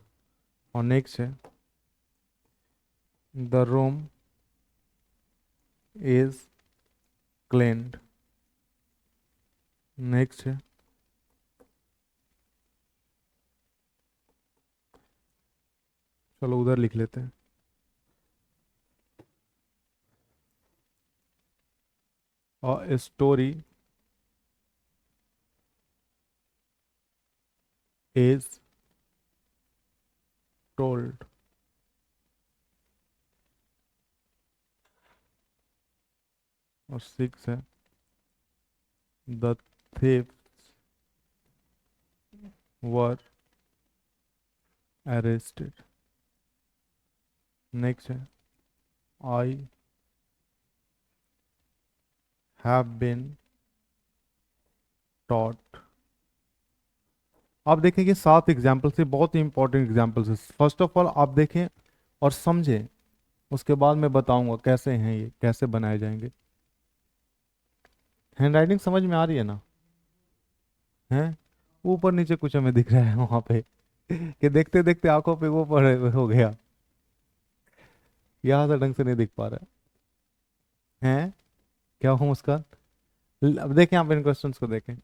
A: और नेक्स्ट है द रूम इज क्लेन्ड। नेक्स्ट है, चलो उधर लिख लेते हैं। A story is told. और सिक्स है the thief were arrested. Next है आई हैव बीन टॉट। आप देखें कि 7 एग्जाम्पल से, बहुत ही इंपॉर्टेंट एग्जाम्पल्स है। फर्स्ट ऑफ ऑल आप देखें और समझें, उसके बाद मैं बताऊंगा कैसे हैं ये, कैसे बनाए जाएंगे। हैंड राइटिंग समझ में आ रही है ना? है? ऊपर नीचे कुछ हमें दिख रहा है वहां पे कि देखते देखते आंखों पे वो पड़े हो गया, यहाँ से ढंग से नहीं दिख पा रहा है। क्या हूँ उसका? अब देखें, आप इन क्वेश्चंस को देखें।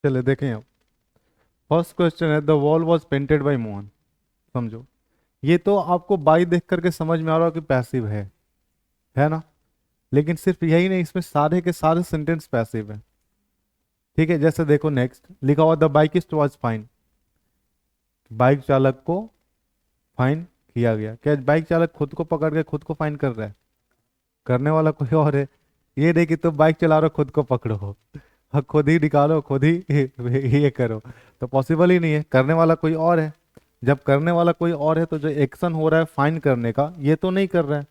A: चले देखें अब। फर्स्ट क्वेश्चन है, the wall was painted bye Mohan. समझो, ये तो आपको बाई देख करके समझ में आ रहा हो कि पैसिव है ना। लेकिन सिर्फ यही नहीं, इसमें सारे के सारे सेंटेंस पैसिव है। ठीक है, जैसे देखो नेक्स्ट लिखा हुआ, the bikist was fine. Bike चालक को फाइन किया गया। क्या बाइक चालक खुद को पकड़ के खुद को फाइन कर रहा है? करने वाला कोई और है। ये नहीं कि तुम बाइक चला रहे हो खुद को पकड़ो, हाँ, खुद ही निकालो, खुद ही ये करो, तो पॉसिबल ही नहीं है। करने वाला कोई और है। जब करने वाला कोई और है तो जो एक्शन हो रहा है फाइन करने का, ये तो नहीं कर रहा है।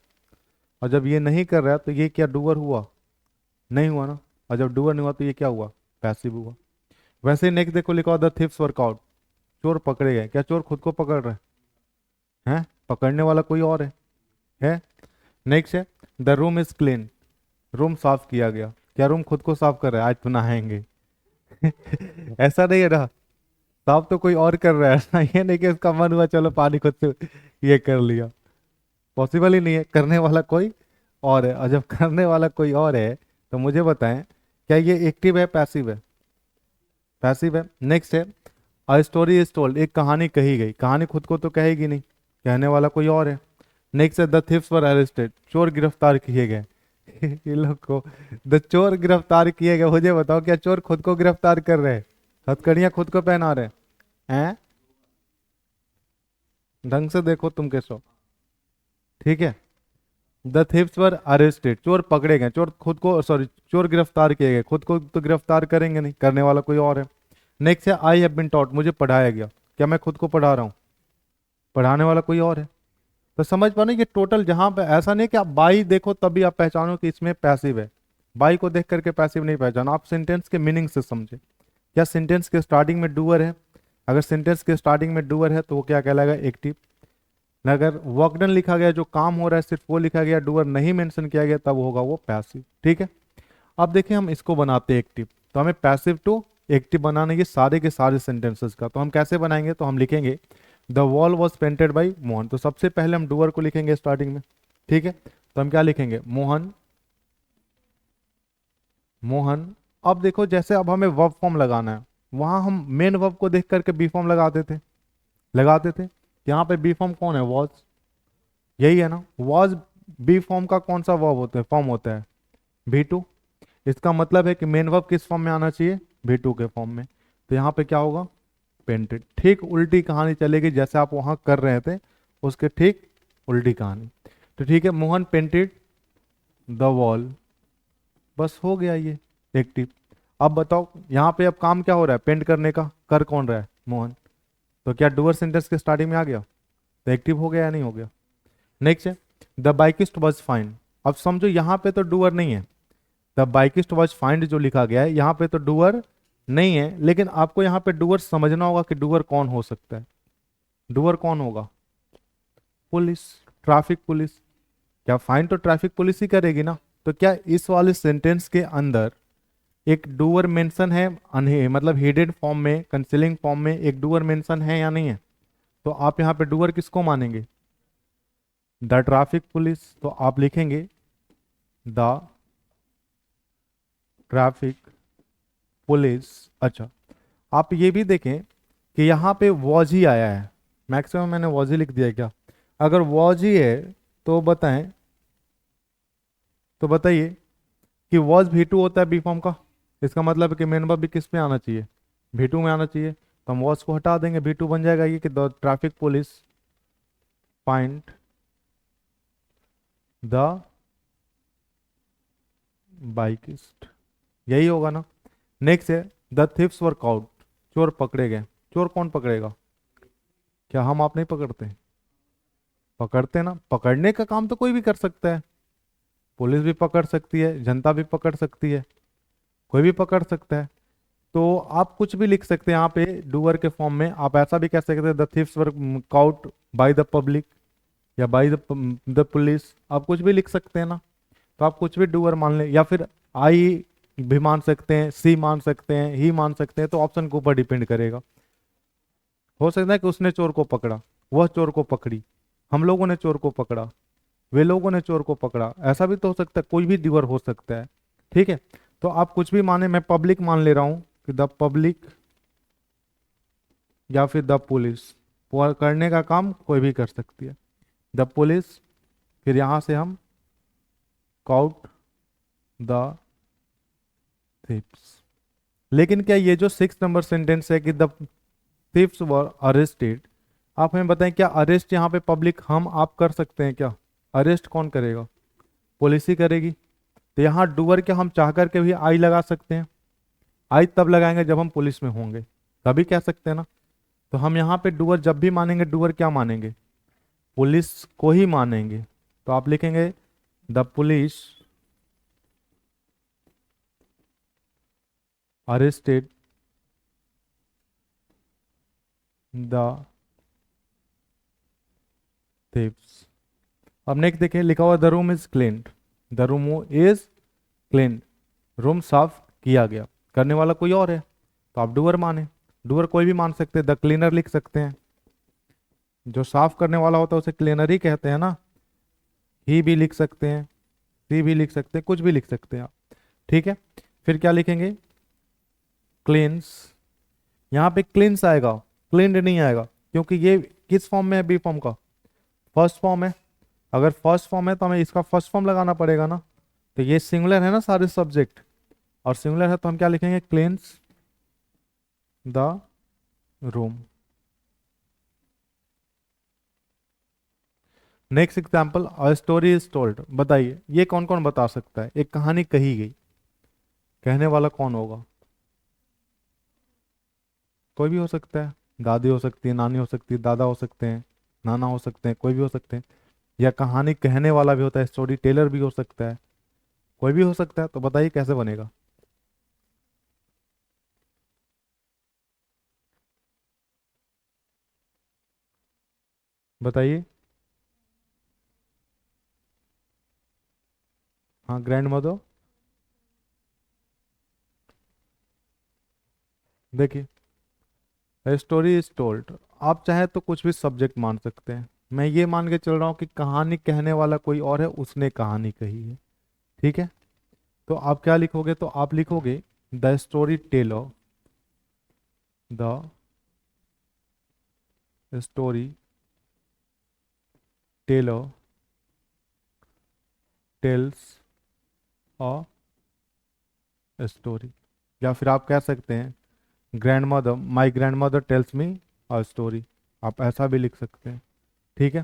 A: और जब ये नहीं कर रहा है तो ये क्या डूअर हुआ? नहीं हुआ ना। और जब डूअर नहीं हुआ तो ये क्या हुआ? पैसिव हुआ। वैसे ही नेक्स्ट देखो लिखा हुआ, द थिप्स वर्कआउट। चोर पकड़े गए। क्या चोर खुद को पकड़ रहे हैं? पकड़ने वाला कोई और है? नेक्स्ट है, the room is clean. Room साफ किया गया। क्या रूम खुद को साफ कर रहा है? आज तो नहाएंगे। ऐसा नहीं है ना, साफ तो कोई और कर रहा है ना, ये नहीं कि उसका मन हुआ चलो पानी खुद से ये कर लिया। पॉसिबल ही नहीं है, करने वाला कोई और है। और जब करने वाला कोई और है तो मुझे बताएं, क्या ये एक्टिव है पैसिव है? पैसिव है। नेक्स्ट है, अ स्टोरी इज टोल्ड। एक कहानी कही गई। कहानी खुद को तो कहेगी नहीं, कहने वाला कोई और है। नेक्स्ट है, द थीव्स वर अरेस्टेड। चोर गिरफ्तार किए गए। ये लोग को द चोर गिरफ्तार किए गए। मुझे बताओ, क्या चोर खुद को गिरफ्तार कर रहे हैं? हथकड़ियां खुद को पहना रहे हैं? ढंग से देखो तुम कैसे हो। ठीक है, द थीव्स वर अरेस्टेड। चोर पकड़े गए। चोर खुद को, सॉरी, चोर गिरफ्तार किए गए। खुद को तो गिरफ्तार करेंगे नहीं, करने वाला कोई और है। नेक्स्ट है, आई हैव बीन टॉट। मुझे पढ़ाया गया। क्या मैं खुद को पढ़ा रहा हूँ? पढ़ाने वाला कोई और है। तो समझ पा रहे हैं, ये टोटल जहां पे ऐसा नहीं कि आप बाई देखो तभी आप पहचानो कि इसमें पैसिव है। बाई को देख करके पैसिव नहीं पहचाना, आप सेंटेंस के मीनिंग से समझे। क्या सेंटेंस के स्टार्टिंग में डूअर है? अगर सेंटेंस के स्टार्टिंग में डूअर है तो वो क्या कहलाएगा? एक्टिव। अगर वर्क डन लिखा गया, जो काम हो रहा है सिर्फ वो लिखा गया, डूअर नहीं मेंशन किया गया, तब होगा वो पैसिव। ठीक है, अब देखिए हम इसको बनाते हैं एक्टिव। तो हमें पैसिव टू एक्टिव बनाना है ये सारे के सारे सेंटेंसेस का। तो हम कैसे बनाएंगे? तो हम लिखेंगे, the wall was painted by Mohan. तो सबसे पहले हम डूअर को लिखेंगे स्टार्टिंग में। ठीक है, तो हम क्या लिखेंगे? मोहन। मोहन। अब देखो, जैसे अब हमें वर्ब फॉर्म लगाना है, वहां हम मेन वर्ब को देख करके बी फॉर्म लगाते थे। यहाँ पे बी फॉर्म कौन है? वॉज। यही है ना, वॉज बी फॉर्म का कौन सा वर्ब होता है, फॉर्म होता है? भी टू। इसका मतलब है कि मेन वर्ब किस फॉर्म में आना चाहिए? भी टू के फॉर्म में। तो यहाँ पे क्या होगा? पेंटेड। ठीक उल्टी कहानी चलेगी, जैसे आप वहां कर रहे थे उसके ठीक उल्टी कहानी। तो ठीक है, मोहन पेंटेड द वॉल। बस हो गया ये एक्टिव। अब बताओ यहाँ पे अब काम क्या हो रहा है? पेंट करने का कर कौन रहा है? मोहन। तो क्या डूअर सेंटेंस के स्टार्टिंग में आ गया? तो एक्टिव हो गया या नहीं हो गया? नेक्स्ट है, द बाइकिस्ट वॉज फाइन। अब समझो यहाँ पे तो डूअर नहीं है। द बाइकिस्ट वॉज फाइंड जो लिखा गया है यहाँ पे तो डूअर नहीं है, लेकिन आपको यहाँ पे डूअर समझना होगा कि डूअर कौन हो सकता है। डूअर कौन होगा? Police, traffic police. क्या फाइन तो ट्रैफिक पुलिस ही करेगी ना। तो क्या इस वाले सेंटेंस के अंदर एक डूअर मेंशन है? मतलब हिडन फॉर्म में, कंसीलिंग फॉर्म में एक डूअर मेंशन है या नहीं है? तो आप यहाँ पे डूअर किसको मानेंगे? The traffic police. तो आप लिखेंगे द ट्रैफिक पुलिस। अच्छा, आप ये भी देखें कि यहाँ पे वॉज ही आया है। मैक्सिमम मैंने वॉज ही लिख दिया क्या? अगर वॉज ही है तो बताएं, तो बताइए कि वॉज भी टू होता है बी फॉर्म का। इसका मतलब है कि मेन वर्ब भी किस में आना चाहिए? भी टू में आना चाहिए। तो हम वॉज को हटा देंगे, भी टू बन जाएगा ये कि the traffic police find the bikist. यही होगा ना। नेक्स्ट है, द थिप्स वर काउट। चोर पकड़े गए। चोर कौन पकड़ेगा? क्या हम आप नहीं पकड़ते? पकड़ते ना। पकड़ने का काम तो कोई भी कर सकता है। पुलिस भी पकड़ सकती है, जनता भी पकड़ सकती है, कोई भी पकड़ सकता है। तो आप कुछ भी लिख सकते हैं यहाँ पे डूअर के फॉर्म में। आप ऐसा भी कह सकते हैं, the thieves were cout by the public या बाय द पुलिस। आप कुछ भी लिख सकते हैं ना। तो आप कुछ भी डूअर मान लें, या फिर आई भी मान सकते हैं, सी मान सकते हैं, ही मान सकते हैं। तो ऑप्शन के ऊपर डिपेंड करेगा। हो सकता है कि उसने चोर को पकड़ा, वह चोर को पकड़ी, हम लोगों ने चोर को पकड़ा, वे लोगों ने चोर को पकड़ा। ऐसा भी तो हो सकता है, कोई भी डूअर हो सकता है। ठीक है, तो आप कुछ भी माने। मैं पब्लिक मान ले रहा हूँ कि द पब्लिक या फिर द पुलिस, करने का काम कोई भी कर सकती है। द पुलिस, फिर यहां से हम काउट द थीप्स। लेकिन क्या ये जो 6 नंबर सेंटेंस है कि द थीप्स वर अरेस्टेड, आप हमें बताएं क्या अरेस्ट यहाँ पे पब्लिक हम आप कर सकते हैं क्या? अरेस्ट कौन करेगा? पुलिस ही करेगी। तो यहाँ डूअर क्या हम चाह करके भी आई लगा सकते हैं? आई तब लगाएंगे जब हम पुलिस में होंगे, तभी कह सकते हैं ना। तो हम यहाँ पे डूअर जब भी मानेंगे, डूअर क्या मानेंगे? पुलिस को ही मानेंगे। तो आप लिखेंगे the police arrested the thieves. अब नेक्स्ट देखिए, लिखा हुआ the room is clean. The room is clean, room साफ किया गया। करने वाला कोई और है तो आप डूअर माने। डूअर कोई भी मान सकते हैं, द क्लीनर लिख सकते हैं। जो साफ करने वाला होता है उसे क्लीनर ही कहते हैं ना। ही भी लिख सकते हैं, सी भी लिख सकते हैं, कुछ भी लिख सकते हैं आप। ठीक है, फिर क्या लिखेंगे? क्लींस। यहाँ पे क्लींस आएगा, क्लीन्ड नहीं आएगा, क्योंकि ये किस फॉर्म में है? बी फॉर्म का फर्स्ट फॉर्म है। अगर फर्स्ट फॉर्म है तो हमें इसका फर्स्ट फॉर्म लगाना पड़ेगा ना। तो ये सिंगुलर है ना सारे सब्जेक्ट, और सिंगुलर है तो हम क्या लिखेंगे? क्लींस the room. Next example, a story is told. बताइए ये कौन कौन बता सकता है? एक कहानी कही गई, कहने वाला कौन होगा? कोई भी हो सकता है, दादी हो सकती है, नानी हो सकती है, दादा हो सकते हैं, नाना हो सकते हैं, कोई भी हो सकते हैं। या कहानी कहने वाला भी होता है, स्टोरी टेलर भी हो सकता है, कोई भी हो सकता है। तो बताइए कैसे बनेगा? बताइए। हाँ, ग्रैंड मदर। देखिए, स्टोरी इज टोल्ड, आप चाहे तो कुछ भी सब्जेक्ट मान सकते हैं। मैं ये मान के चल रहा हूँ कि कहानी कहने वाला कोई और है, उसने कहानी कही है। ठीक है, तो आप क्या लिखोगे? तो आप लिखोगे the story teller, the story teller tales a story. या फिर आप कह सकते हैं grand mother, my grand mother tells me a story, आप ऐसा भी लिख सकते हैं। ठीक है,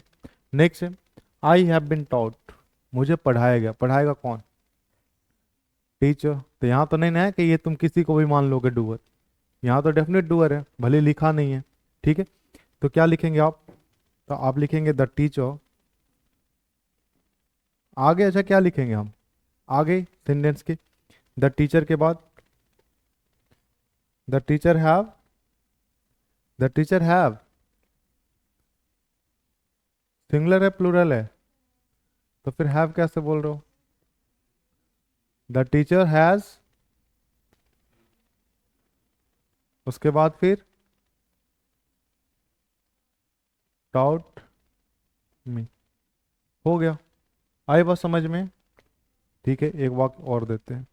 A: नेक्स्ट है आई हैव बिन टॉट, मुझे पढ़ाया गया। पढ़ाएगा कौन? टीचर। तो यहाँ तो नहीं ना है कि ये तुम किसी को भी मान लोगे डूअर, यहाँ तो डेफिनेट डूअर है, भले लिखा नहीं है। ठीक है, तो क्या लिखेंगे आप? तो आप लिखेंगे द टीचर। आगे अच्छा क्या लिखेंगे हम? आगे सेंटेंस के द टीचर के बाद the teacher have, the teacher have singular है प्लूरल है? तो फिर हैव कैसे बोल रहे हो? द टीचर हैज, उसके बाद फिर टाउट मी, हो गया। आई बात समझ में? ठीक है, एक वाक्य और देते हैं।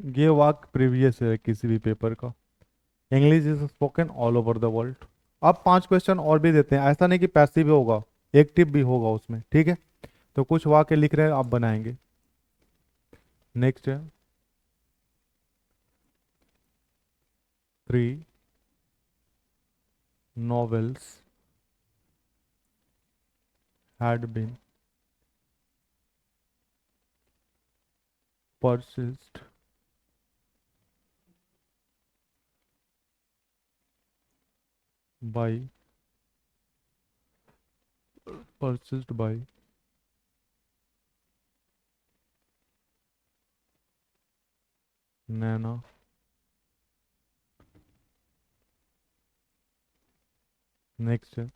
A: ये वाक्य प्रीवियस है किसी भी पेपर का। English is spoken all over the world. अब 5 क्वेश्चन और भी देते हैं, ऐसा नहीं कि पैसिव होगा, एक्टिव भी होगा उसमें। ठीक है, तो कुछ वाक्य लिख रहे हैं, आप बनाएंगे। नेक्स्ट है 3 novels had been purchased by purchased by Nana next है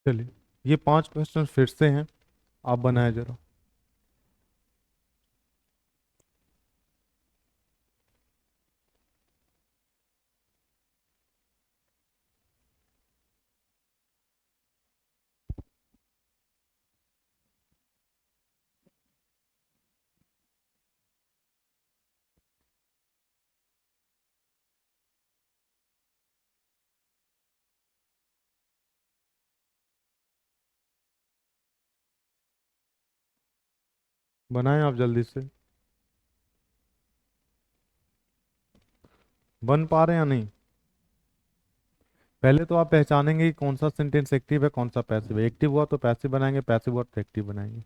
A: चलिए, ये 5 क्वेश्चन फिर से हैं, आप बनाए जरा। बनाएं आप जल्दी से। बन पा रहे हैं या नहीं? पहले तो आप पहचानेंगे कि कौन सा सेंटेंस एक्टिव है, कौन सा पैसिव है। एक्टिव हुआ तो पैसिव बनाएंगे, पैसिव हुआ तो एक्टिव बनाएंगे।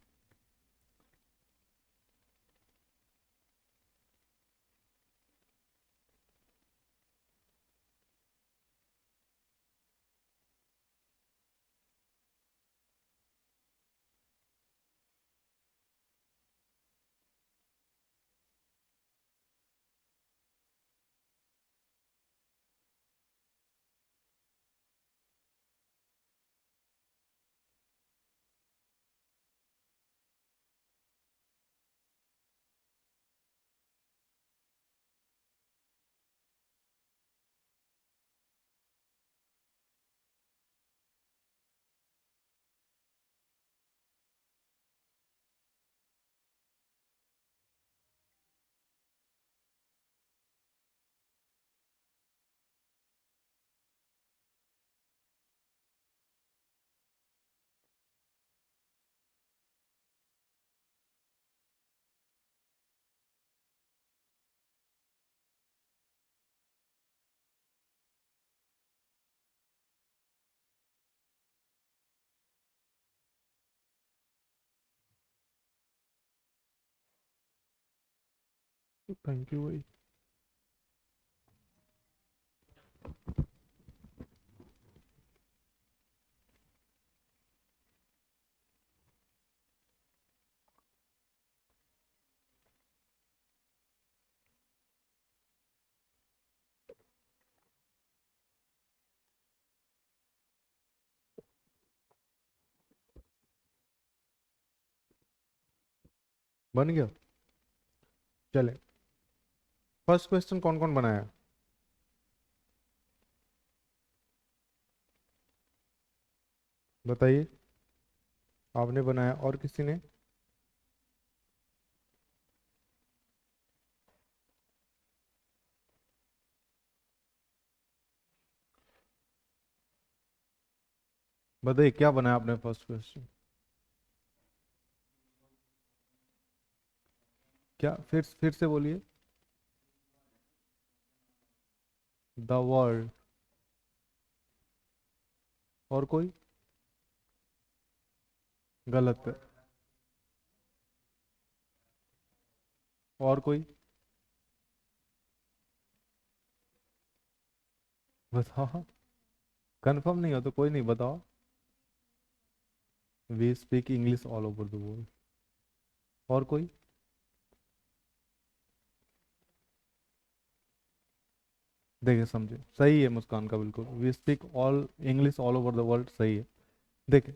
A: थैंक यू भाई। बन गया। चले, फर्स्ट क्वेश्चन कौन कौन बनाया? बताइए। आपने बनाया, और किसी ने? बताइए क्या बनाया आपने फर्स्ट क्वेश्चन। क्या, फिर से बोलिए। The world. और कोई? गलत है। और कोई? बताओ। कंफर्म नहीं हो तो कोई नहीं, बताओ। We speak English all over the world. और कोई? देखिए समझे, सही है मुस्कान का बिल्कुल, we speak all English all over the world, सही है। देखिए,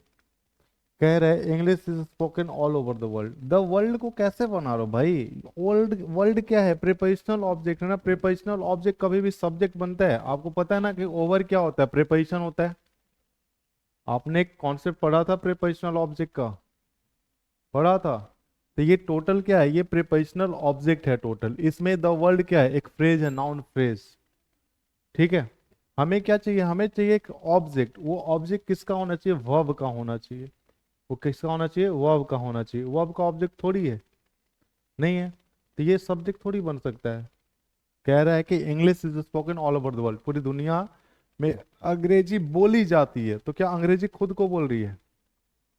A: कह रहे English is spoken all over the world. The world को कैसे बना रहे हो भाई? वर्ल्ड, वर्ल्ड क्या है? प्रीपोजिशनल ऑब्जेक्ट है ना। प्रीपोजिशनल ऑब्जेक्ट कभी भी सब्जेक्ट बनता है। आपको पता है ना कि ओवर क्या होता है? प्रीपोजिशन होता है। आपने एक कॉन्सेप्ट पढ़ा था प्रीपोजिशनल ऑब्जेक्ट का, पढ़ा था। तो ये टोटल क्या है? ये प्रीपोजिशनल ऑब्जेक्ट है टोटल। इसमें द वर्ल्ड क्या है? एक फ्रेज है, नाउन फ्रेज। ठीक है। हमें क्या चाहिए? हमें चाहिए एक ऑब्जेक्ट। वो ऑब्जेक्ट किसका होना चाहिए? वर्ब का होना चाहिए। वो किसका होना चाहिए? वर्ब का होना चाहिए। वर्ब का ऑब्जेक्ट थोड़ी है, नहीं है। तो ये सब्जेक्ट थोड़ी बन सकता है। कह रहा है कि English is spoken all over the world, पूरी दुनिया में अंग्रेजी बोली जाती है। तो क्या अंग्रेजी खुद को बोल रही है?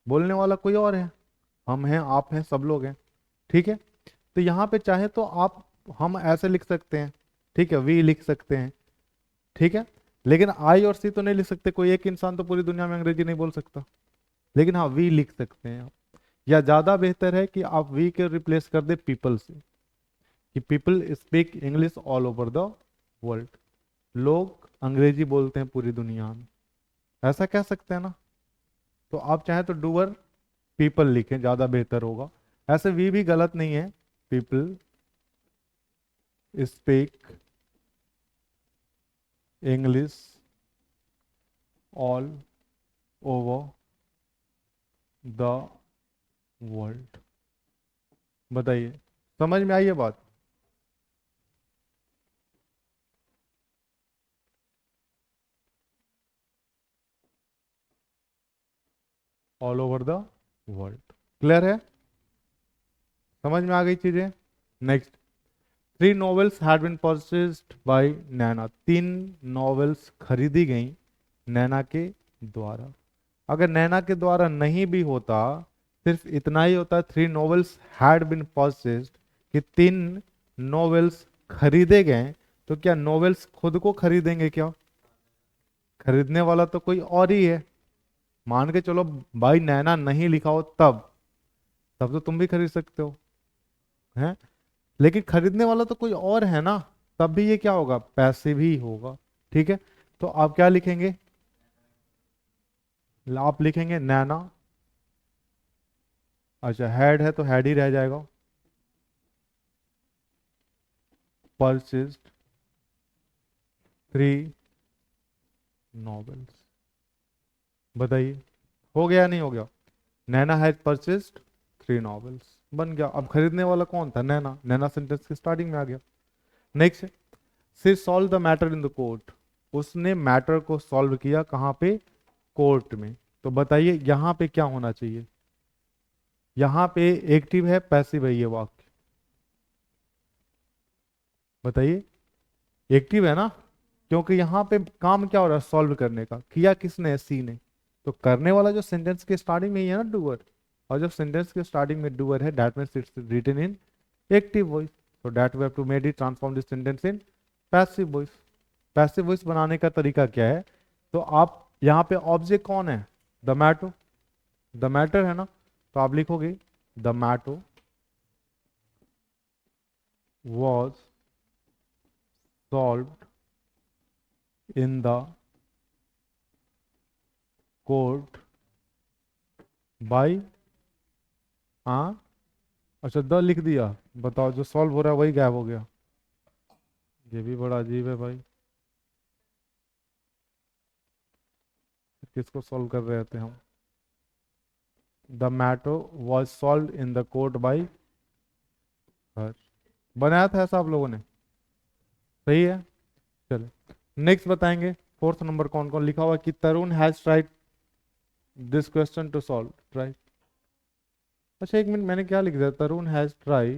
A: बोलने वाला कोई और है। हम हैं, आप हैं, सब लोग हैं। ठीक है। तो यहाँ पे चाहे तो आप, हम ऐसे लिख सकते हैं, ठीक है, वी लिख सकते हैं, ठीक है। लेकिन आई और सी तो नहीं लिख सकते। कोई एक इंसान तो पूरी दुनिया में अंग्रेजी नहीं बोल सकता। लेकिन हाँ, वी लिख सकते हैं। या ज्यादा बेहतर है कि आप वी के रिप्लेस कर दे पीपल से, कि people speak English all over the world. लोग अंग्रेजी बोलते हैं पूरी दुनिया में, ऐसा कह सकते हैं ना। तो आप चाहे तो डूअर पीपल लिखें, ज़्यादा बेहतर होगा। ऐसे वी भी गलत नहीं है, people speak English all over the world. बताइए, समझ में आई ये बात? All over the world. Clear है? समझ में आ गई चीजें? Next, 3 novels had been purchased by Naina. 3 novels खरीदी गई नैना के द्वारा। अगर नैना के द्वारा नहीं भी होता, सिर्फ इतना ही होता, 3 novels had been purchased, कि 3 novels खरीदे गए, तो क्या नॉवेल्स खुद को खरीदेंगे क्या? खरीदने वाला तो कोई और ही है। मान के चलो भाई नैना नहीं लिखा हो, तब तब तो तुम भी खरीद सकते हो, हैं? लेकिन खरीदने वाला तो कोई और है ना, तब भी ये क्या होगा? पैसिव ही होगा। ठीक है, तो आप क्या लिखेंगे? आप लिखेंगे नैना। अच्छा, हेड है तो हेड ही रह जाएगा। Purchased 3 novels। बताइए, हो गया नहीं हो गया? नैना हैज परचेज्ड 3 novels, बन गया। अब खरीदने वाला कौन था? नैना। नैना सेंटेंस के स्टार्टिंग में आ गया। Next, she solve the matter in the court. उसने मैटर को सॉल्व किया कहाँ पे? कोर्ट में। तो बताइए यहां पे क्या होना चाहिए? यहां पे एक्टिव है पैसिव है ये वाक्य? बताइए, एक्टिव है ना, क्योंकि यहां पे काम क्या हो रहा है? सॉल्व करने का। किया किसने? सी ने। तो करने वाला जो सेंटेंस के स्टार्टिंग में ही है ना, डूअर। और जब सेंटेंस के स्टार्टिंग में डूअर है, that means it's written in active voice. so that we have to made it transform this sentence in passive voice। Passive voice बनाने का तरीका क्या है? तो आप यहाँ पे ऑब्जेक्ट कौन है? द मैटो, द मैटर है ना, तो आप लिखोगे the matter was solved in the court by. हाँ, अच्छा द लिख दिया। बताओ, जो सॉल्व हो रहा है वही गायब हो गया। ये भी बड़ा अजीब है भाई, किसको सॉल्व कर रहे थे हम? The matter was solve in the court by her. बनाया था ऐसा आप लोगों ने? सही है। चलो नेक्स्ट बताएंगे। फोर्थ नंबर कौन कौन लिखा हुआ कि Tarun has tried this question to solve. Try, अच्छा एक मिनट, मैंने क्या लिख दिया? Tarun has try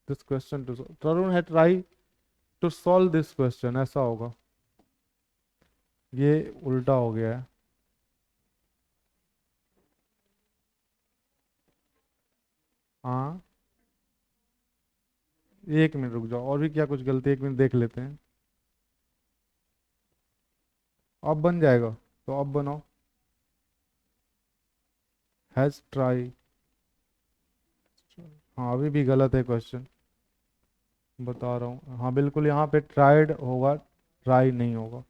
A: this question to, Tarun has try to solve this question, ऐसा होगा। ये उल्टा हो गया है। हाँ, एक मिनट रुक जाओ, और भी क्या कुछ गलती, एक मिनट देख लेते हैं। अब बन जाएगा, तो अब बनाओ। हैज ट्राई, हाँ अभी भी गलत है क्वेश्चन, बता रहा हूँ। हाँ बिल्कुल, यहाँ पे ट्राइड होगा, ट्राई नहीं होगा।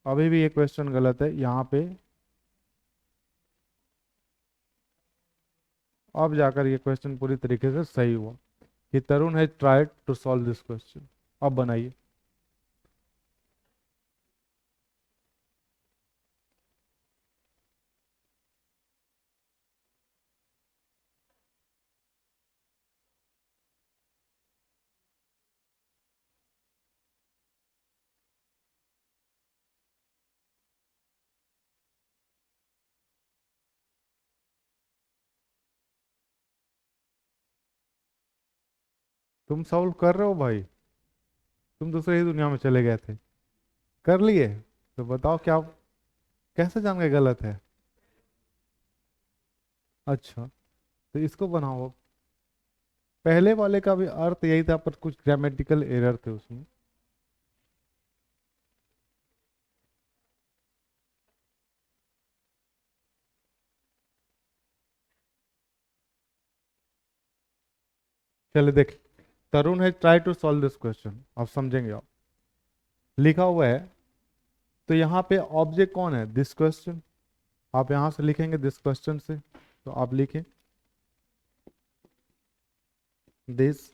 A: अभी भी ये क्वेश्चन गलत है यहाँ पे। अब जाकर ये क्वेश्चन पूरी तरीके से सही हुआ कि Tarun has tried to solve this question. अब बनाइए। तुम सॉल्व कर रहे हो भाई? तुम दूसरे ही दुनिया में चले गए थे। कर लिए? तो बताओ क्या, कैसे जान गए गलत है? अच्छा, तो इसको बनाओ। पहले वाले का भी अर्थ यही था, पर कुछ ग्रामेटिकल एरर थे उसमें। चलिए देख, तरुण है try to solve this question, आप समझेंगे आप। लिखा हुआ है, तो यहाँ पे ऑब्जेक्ट कौन है? This question. आप यहां से लिखेंगे दिस क्वेश्चन से, तो आप लिखें दिस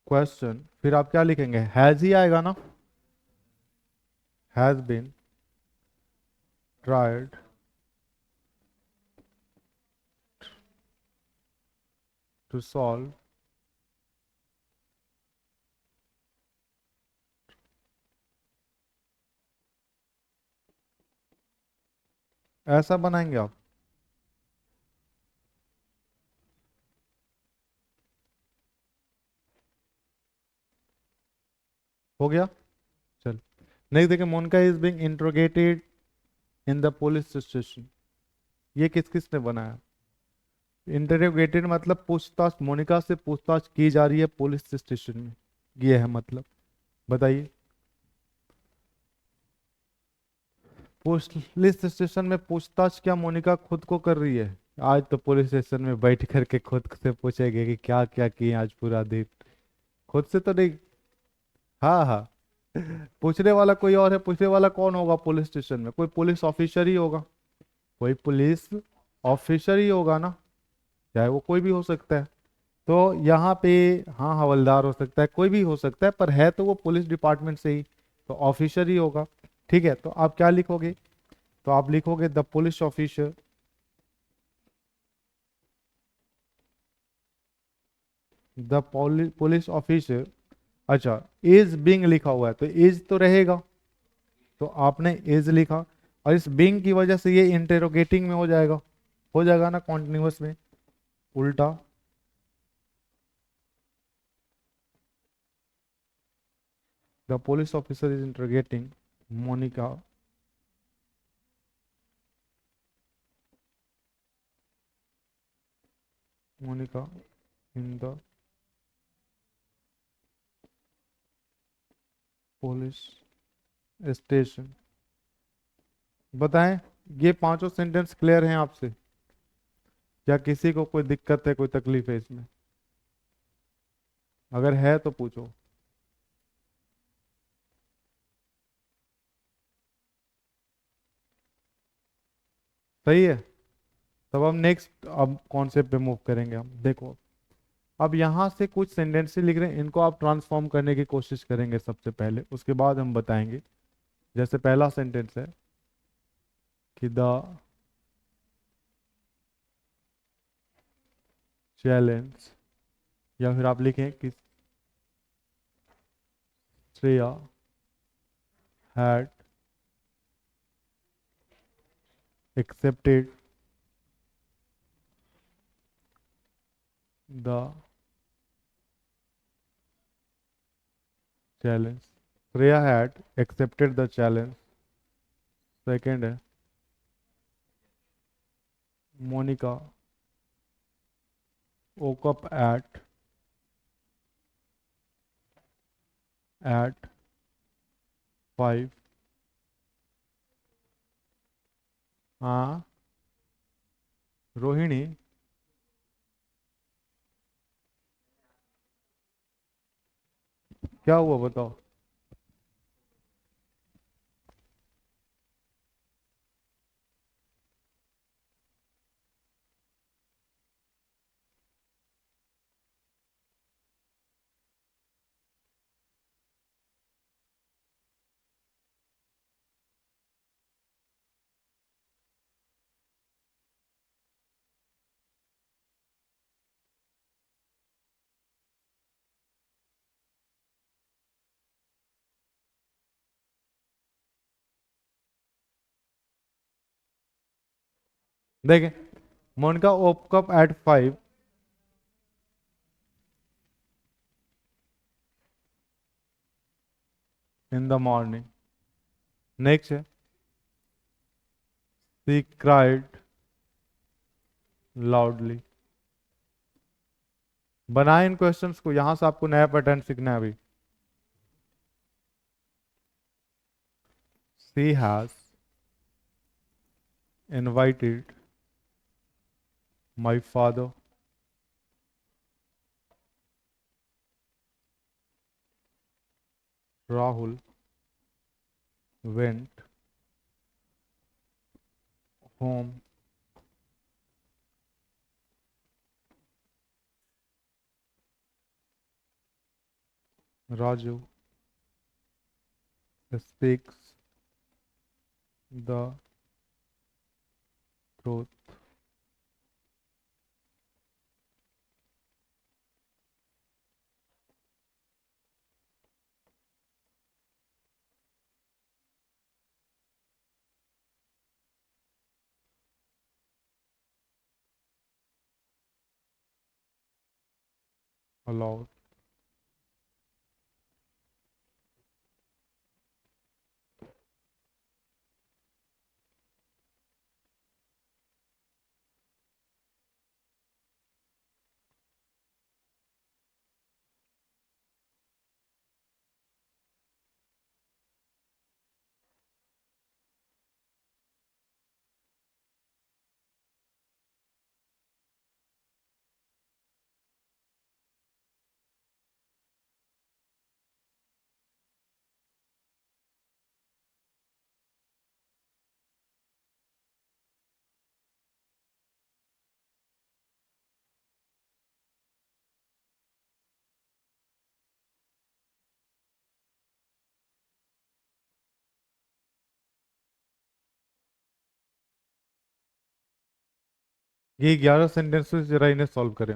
A: क्वेश्चन, फिर आप क्या लिखेंगे, हैज ही आएगा ना, has been tried to solve ऐसा बनाएंगे आप। हो गया। चल नेक्स्ट देखिए, Monica is being interrogated in the police station. ये किस किस ने बनाया, इंटरोगेटेड मतलब पूछताछ, मोनिका से पूछताछ की जा रही है पुलिस स्टेशन में, ये है मतलब। बताइए, पुलिस स्टेशन में पूछताछ क्या मोनिका खुद को कर रही है? आज तो पुलिस स्टेशन में बैठ करके खुद से पूछेगी कि क्या क्या किए आज पूरा दिन, खुद से तो नहीं। हाँ हाँ, पूछने वाला कोई और है, पूछने वाला कौन होगा पुलिस स्टेशन में, कोई पुलिस ऑफिसर ही होगा, कोई पुलिस ऑफिसर ही होगा ना, चाहे वो कोई भी हो सकता है। तो यहाँ पे हाँ हवलदार हो सकता है, कोई भी हो सकता है, पर है तो वो पुलिस डिपार्टमेंट से ही, तो ऑफिसर ही होगा। ठीक है, तो आप क्या लिखोगे, तो आप लिखोगे the police officer, the police officer. अच्छा, इज बिंग लिखा हुआ है तो इज तो रहेगा, तो आपने इज लिखा, और इस बिंग की वजह से ये इंटेरोगेटिंग में हो जाएगा ना कॉन्टिन्यूअस में, उल्टा। The police officer is interrogating Monica Monica in the police station. बताएं, ये पांचों सेंटेंस क्लियर हैं आपसे, या किसी को कोई दिक्कत है, कोई तकलीफ है इसमें? अगर है तो पूछो। सही है। तब हम नेक्स्ट अब कॉन्सेप्ट पे मूव करेंगे। हम देखो, अब यहाँ से कुछ सेंटेंसेस लिख रहे हैं, इनको आप ट्रांसफॉर्म करने की कोशिश करेंगे सबसे पहले, उसके बाद हम बताएंगे। जैसे पहला सेंटेंस है कि द चैलेंज, या फिर आप लिखें कि Shreya had accepted the challenge, Shreya had accepted the challenge. Second है मोनिका woke up at 5। हाँ, रोहिणी, क्या हुआ बताओ। देखें, Monika woke up at 5 in the morning। Next है she cried loudly। बनाए इन क्वेश्चंस को, यहां से आपको नया पैटर्न सीखना है अभी। she has invited my father Rahul went home, Raju speaks the truth. Allowed. ये 11 सेंटेंसेस जरा इन्हें सॉल्व करें।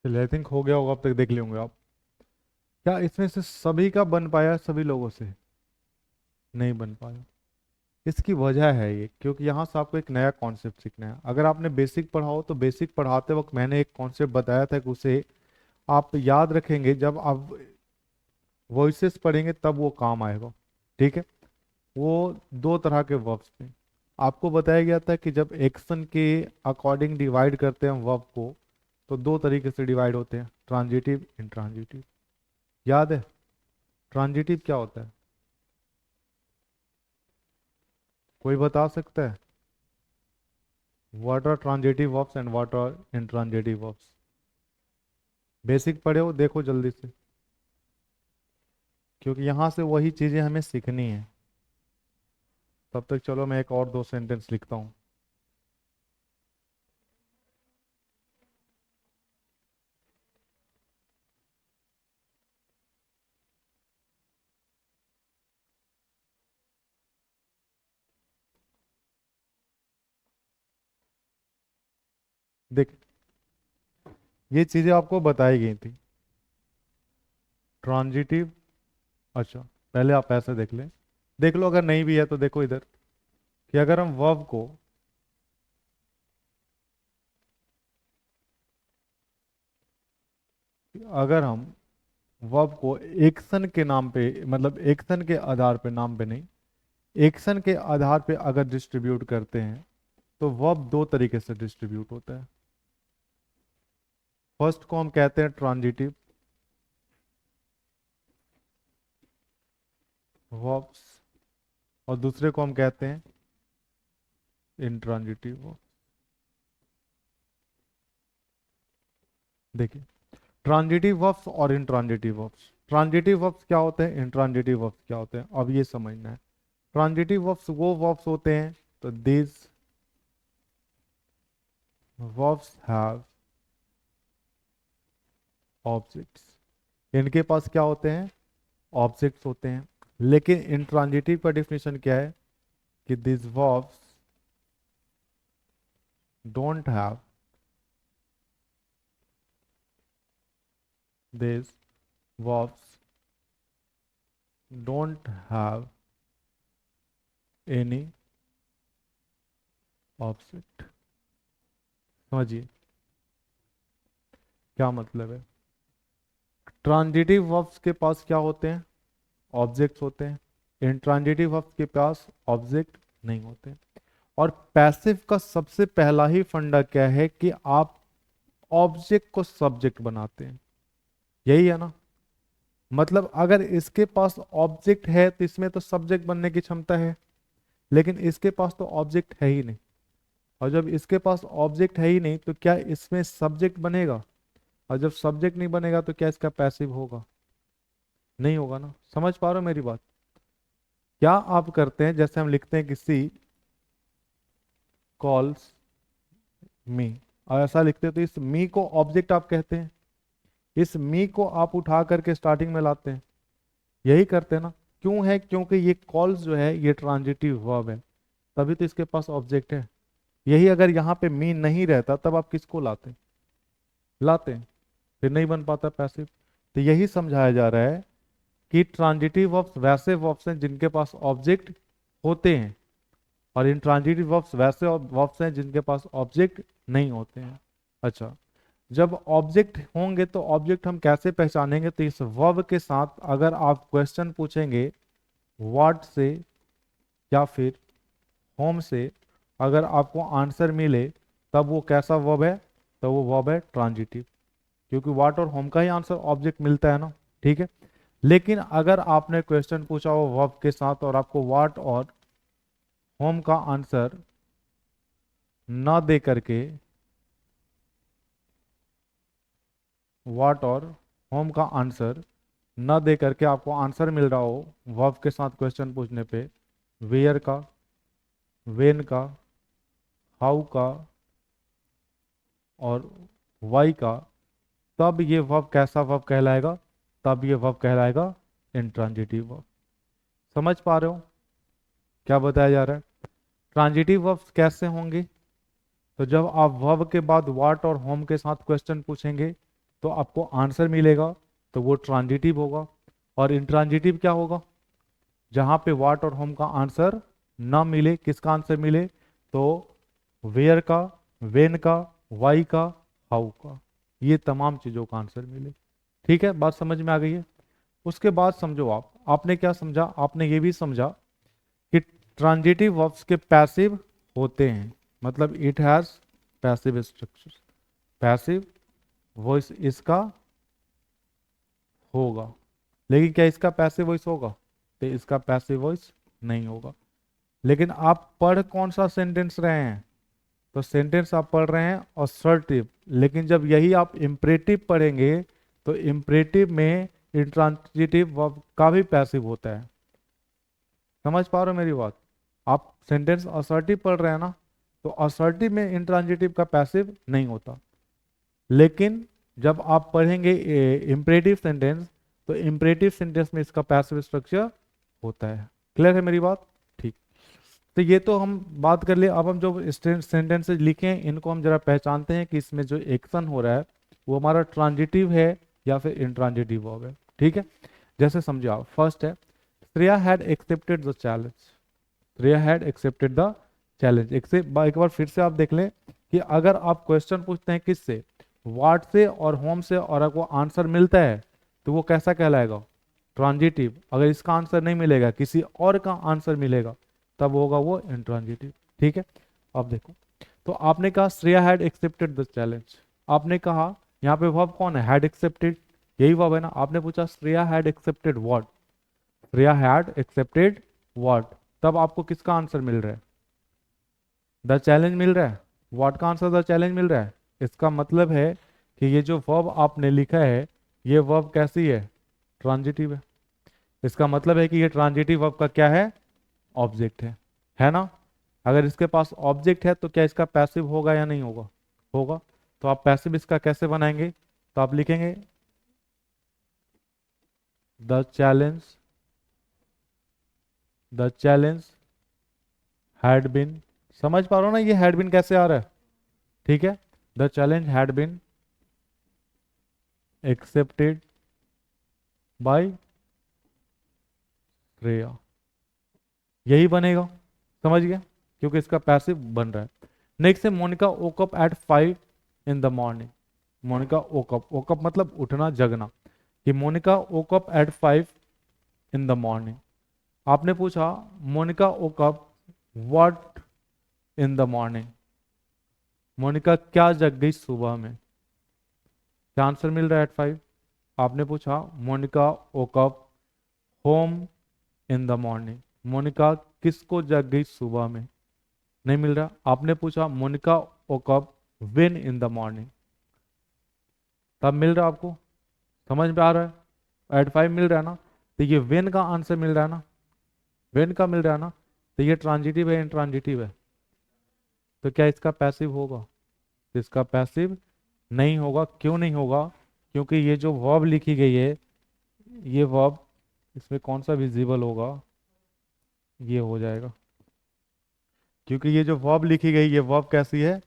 A: चलिए आई थिंक हो गया होगा, अब तक देख लेंगे आप। क्या इसमें से सभी का बन पाया सभी लोगों से? नहीं बन पाया। इसकी वजह है ये, क्योंकि यहाँ से आपको एक नया कॉन्सेप्ट सीखना है। अगर आपने बेसिक पढ़ा हो तो बेसिक पढ़ाते वक्त मैंने एक कॉन्सेप्ट बताया था कि उसे आप याद रखेंगे, जब आप वॉइसेस पढ़ेंगे तब वो काम आएगा। ठीक है। वो दो तरह के वर्ब्स थे। आपको बताया गया था कि जब एक्शन के अकॉर्डिंग डिवाइड करते हैं वर्ब को, तो दो तरीके से डिवाइड होते हैं, ट्रांजिटिव, इंट्रांजिटिव। याद है? ट्रांजिटिव क्या होता है? कोई बता सकता है? What are transitive verbs and what are intransitive verbs? Basic पढ़े हो, देखो जल्दी से, क्योंकि यहां से वही चीजें हमें सीखनी है। तब तक चलो मैं एक और दो सेंटेंस लिखता हूँ। देख, ये चीजें आपको बताई गई थी। ट्रांजिटिव, अच्छा, पहले आप ऐसे देख लें, देख लो, अगर नहीं भी है तो देखो इधर, कि अगर हम वर्ब को, अगर हम वर्ब को एक्शन के नाम पे, मतलब एक्शन के आधार पे, नाम पे नहीं, एक्शन के आधार पे अगर डिस्ट्रीब्यूट करते हैं, तो वर्ब दो तरीके से डिस्ट्रीब्यूट होता है। फर्स्ट को हम कहते हैं ट्रांजिटिव वर्ब्स, और दूसरे को हम कहते हैं इंट्रांजिटिव वर्ब। देखिए, ट्रांजिटिव वर्ब्स और इंट्रांजिटिव वर्ब्स। ट्रांजिटिव वर्ब्स क्या होते हैं, इंट्रांजिटिव वर्ब्स क्या होते हैं, अब ये समझना है। ट्रांजिटिव वर्ब्स वो वर्ब्स होते हैं, तो दिस वर्ब्स हैव ऑब्जेक्ट्स, इनके पास क्या होते हैं, ऑब्जेक्ट्स होते हैं। लेकिन इंट्रांजिटिव का डेफिनेशन क्या है कि this verbs don't have, this verbs don't have any object. समझिए क्या मतलब है। ट्रांजिटिव वर्ब्स के पास क्या होते हैं, ऑब्जेक्ट्स होते हैं। इंट्रांजिटिव वर्ब्स के पास ऑब्जेक्ट नहीं होते। और पैसिव का सबसे पहला ही फंडा क्या है कि आप ऑब्जेक्ट को सब्जेक्ट बनाते हैं, यही है ना। मतलब अगर इसके पास ऑब्जेक्ट है तो इसमें तो सब्जेक्ट बनने की क्षमता है, लेकिन इसके पास तो ऑब्जेक्ट है ही नहीं। और जब इसके पास ऑब्जेक्ट है ही नहीं तो क्या इसमें सब्जेक्ट बनेगा, और जब सब्जेक्ट नहीं बनेगा तो क्या इसका पैसिव होगा, नहीं होगा ना। समझ पा रहे हो मेरी बात। क्या आप करते हैं, जैसे हम लिखते हैं किसी कॉल्स मी, और ऐसा लिखते हैं तो इस मी को ऑब्जेक्ट आप कहते हैं, इस मी को आप उठा करके स्टार्टिंग में लाते हैं, यही करते हैं ना। क्यों है, क्योंकि ये कॉल्स जो है ये ट्रांजिटिव वर्ब है, तभी तो इसके पास ऑब्जेक्ट है। यही अगर यहाँ पे मी नहीं रहता तब आप किसको लाते, लाते हैं, फिर नहीं बन पाता पैसिव। तो यही समझाया जा रहा है कि ट्रांजिटिव वर्ब्स वैसे वर्ब्स हैं जिनके पास ऑब्जेक्ट होते हैं, और इंट्रांजिटिव वर्ब्स वैसे वर्ब्स हैं जिनके पास ऑब्जेक्ट नहीं होते हैं। अच्छा, जब ऑब्जेक्ट होंगे तो ऑब्जेक्ट हम कैसे पहचानेंगे, तो इस वर्ब के साथ अगर आप क्वेश्चन पूछेंगे व्हाट से या फिर होम से, अगर आपको आंसर मिले तब वो कैसा वर्ब है, तो वो वर्ब है ट्रांजिटिव, क्योंकि व्हाट और होम का ही आंसर ऑब्जेक्ट मिलता है ना। ठीक है। लेकिन अगर आपने क्वेश्चन पूछा हो वर्ब के साथ और आपको व्हाट और होम का आंसर ना दे करके, व्हाट और होम का आंसर ना दे करके आपको आंसर मिल रहा हो वर्ब के साथ क्वेश्चन पूछने पे, वेयर का, वेन का, हाउ का और वाई का, तब ये वर्ब कैसा वर्ब कहलाएगा, तब ये वर्ब कहलाएगा इंट्रांजिटिव वर्ब। समझ पा रहे हो क्या बताया जा रहा है। ट्रांजिटिव वर्ब्स कैसे होंगे, तो जब आप वर्ब के बाद व्हाट और होम के साथ क्वेश्चन पूछेंगे तो आपको आंसर मिलेगा, तो वो ट्रांजिटिव होगा। और इंट्रांजिटिव क्या होगा, जहां पे व्हाट और होम का आंसर ना मिले, किसका आंसर मिले, तो वेयर का, वेन का, वाई का, हाउ का, ये तमाम चीजों का आंसर मिले। ठीक है, बात समझ में आ गई है। उसके बाद समझो आपने क्या समझा, आपने ये भी समझा कि ट्रांजिटिव वर्ब्स के पैसिव होते हैं, मतलब it has passive structure, passive voice इसका होगा। लेकिन क्या इसका पैसिव वॉइस होगा, तो इसका पैसिव वॉइस नहीं होगा। लेकिन आप पढ़ कौन सा सेंटेंस रहे हैं, तो सेंटेंस आप पढ़ रहे हैं असर्टिव, लेकिन जब यही आप इम्परेटिव पढ़ेंगे तो इम्परेटिव में इंट्रांजिटिव वर्ब का भी पैसिव होता है। समझ पा रहे हो मेरी बात। आप सेंटेंस असर्टिव पढ़ रहे हैं ना, तो असर्टिव में इंट्रांजिटिव का पैसिव नहीं होता। लेकिन जब आप पढ़ेंगे इम्परेटिव सेंटेंस, तो इम्परेटिव सेंटेंस में इसका पैसिव स्ट्रक्चर होता है। क्लियर है मेरी बात। ठीक। तो ये तो हम बात कर लिए। अब हम जो सेंटेंसेस लिखे हैं इनको हम जरा पहचानते हैं कि इसमें जो एक्शन हो रहा है वो हमारा ट्रांजिटिव है या फिर इंट्रांजिटिव वर्ब है। ठीक है, जैसे समझो आप, फर्स्ट है Shreya had accepted the challenge. Shreya had accepted the challenge. एक बार फिर से आप देख लें कि अगर आप क्वेश्चन पूछते हैं किससे, व्हाट से और होम से, और आपको आंसर मिलता है तो वो कैसा कहलाएगा, ट्रांजिटिव। अगर इसका आंसर नहीं मिलेगा, किसी और का आंसर मिलेगा, तब होगा वो इंट्रांजिटिव। ठीक है। अब देखो, तो आपने कहा Shreya had accepted the challenge. आपने कहा यहाँ पे वर्ब कौन है, हैड एक्सेप्टेड, यही वर्ब है ना। आपने पूछा Shreya had accepted what, Shreya had accepted what, तब आपको किसका आंसर मिल रहा है, द चैलेंज मिल रहा है, व्हाट का आंसर द चैलेंज मिल रहा है। इसका मतलब है कि ये जो वर्ब आपने लिखा है, ये वर्ब कैसी है, ट्रांजिटिव है। इसका मतलब है कि ये ट्रांजिटिव वर्ब का क्या है, ऑब्जेक्ट है ना। अगर इसके पास ऑब्जेक्ट है तो क्या इसका पैसिव होगा या नहीं होगा, होगा। तो आप पैसिव इसका कैसे बनाएंगे, तो आप लिखेंगे the challenge, the challenge had been, समझ पा रहे हो ना ये हैड बिन कैसे आ रहा है, ठीक है। The challenge had been accepted by Shreya, यही बनेगा, समझ गया, क्योंकि इसका पैसिव बन रहा है। नेक्स्ट है Monika woke up at 5 in the morning। Monika woke up मतलब उठना जगना, कि Monika woke up at 5 in the morning। आपने पूछा Monika woke up what in the morning, मोनिका क्या जग गई सुबह में, क्या आंसर मिल रहा है एट 5। आपने पूछा Monika woke up home in the morning, Monica किसको जग गई सुबह में, नहीं मिल रहा। आपने पूछा Monika woke up when in the morning, तब मिल रहा आपको, समझ में आ रहा है, एट 5 मिल रहा है ना। तो ये व्हेन का आंसर मिल रहा है ना, व्हेन का मिल रहा है ना। तो ये ट्रांजिटिव है इंट्रांजिटिव है, तो क्या इसका पैसिव होगा, तो इसका पैसिव नहीं होगा। क्यों नहीं होगा, क्योंकि ये जो वर्ब लिखी गई है, ये वर्ब इसमें कौन सा विजिबल होगा, ये हो जाएगा, क्योंकि ये जो वर्ब लिखी गई ये वर्ब कैसी है,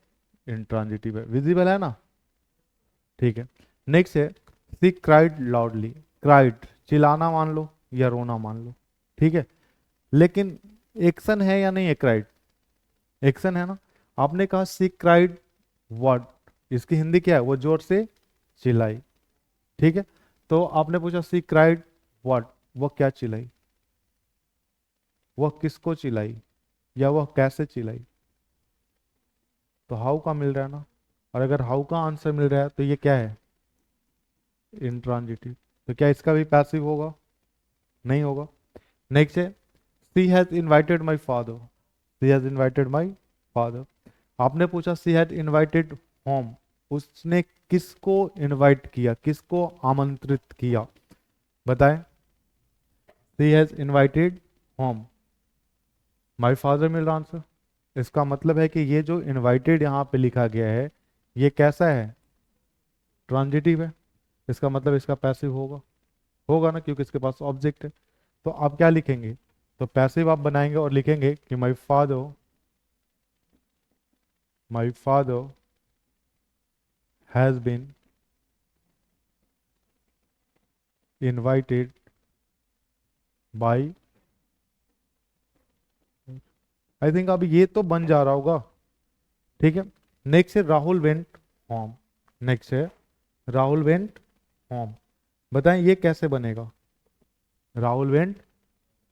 A: इंट्रांजिटिव है, विजिबल है ना, ठीक है। नेक्स्ट है सी क्राइड लाउडली, क्राइड चिल्लाना मान लो या रोना मान लो, ठीक है। लेकिन एक्शन है या नहीं है, क्राइड एक्शन है ना। आपने कहा सी क्राइड व्हाट, इसकी हिंदी क्या है, वो जोर से चिल्लाई, ठीक है। तो आपने पूछा सी क्राइड व्हाट, वो क्या चिल्लाई, वह किसको चिल्लाई या वह कैसे चिल्लाई, तो हाउ का मिल रहा है ना। और अगर हाउ का आंसर मिल रहा है तो ये क्या है, इंट्रांजिटिव, तो क्या इसका भी पैसिव होगा, नहीं होगा। नेक्स्ट है she has invited my father, she has invited my father. आपने पूछा सी हैज इनवाइटेड होम, उसने किसको इनवाइट किया, किसको आमंत्रित किया, बताएं। She has invited home, my father मिल रहा आंसर। इसका मतलब है कि ये जो इनवाइटेड यहाँ पे लिखा गया है, ये कैसा है, ट्रांजिटिव है। इसका मतलब इसका पैसिव होगा, होगा ना, क्योंकि इसके पास ऑब्जेक्ट है। तो आप क्या लिखेंगे, तो पैसिव आप बनाएंगे और लिखेंगे कि my father has been invited by, I think अब ये तो बन जा रहा होगा, ठीक है। नेक्स्ट है राहुल वेंट होम, नेक्स्ट है राहुल वेंट होम। बताएं ये कैसे बनेगा, राहुल वेंट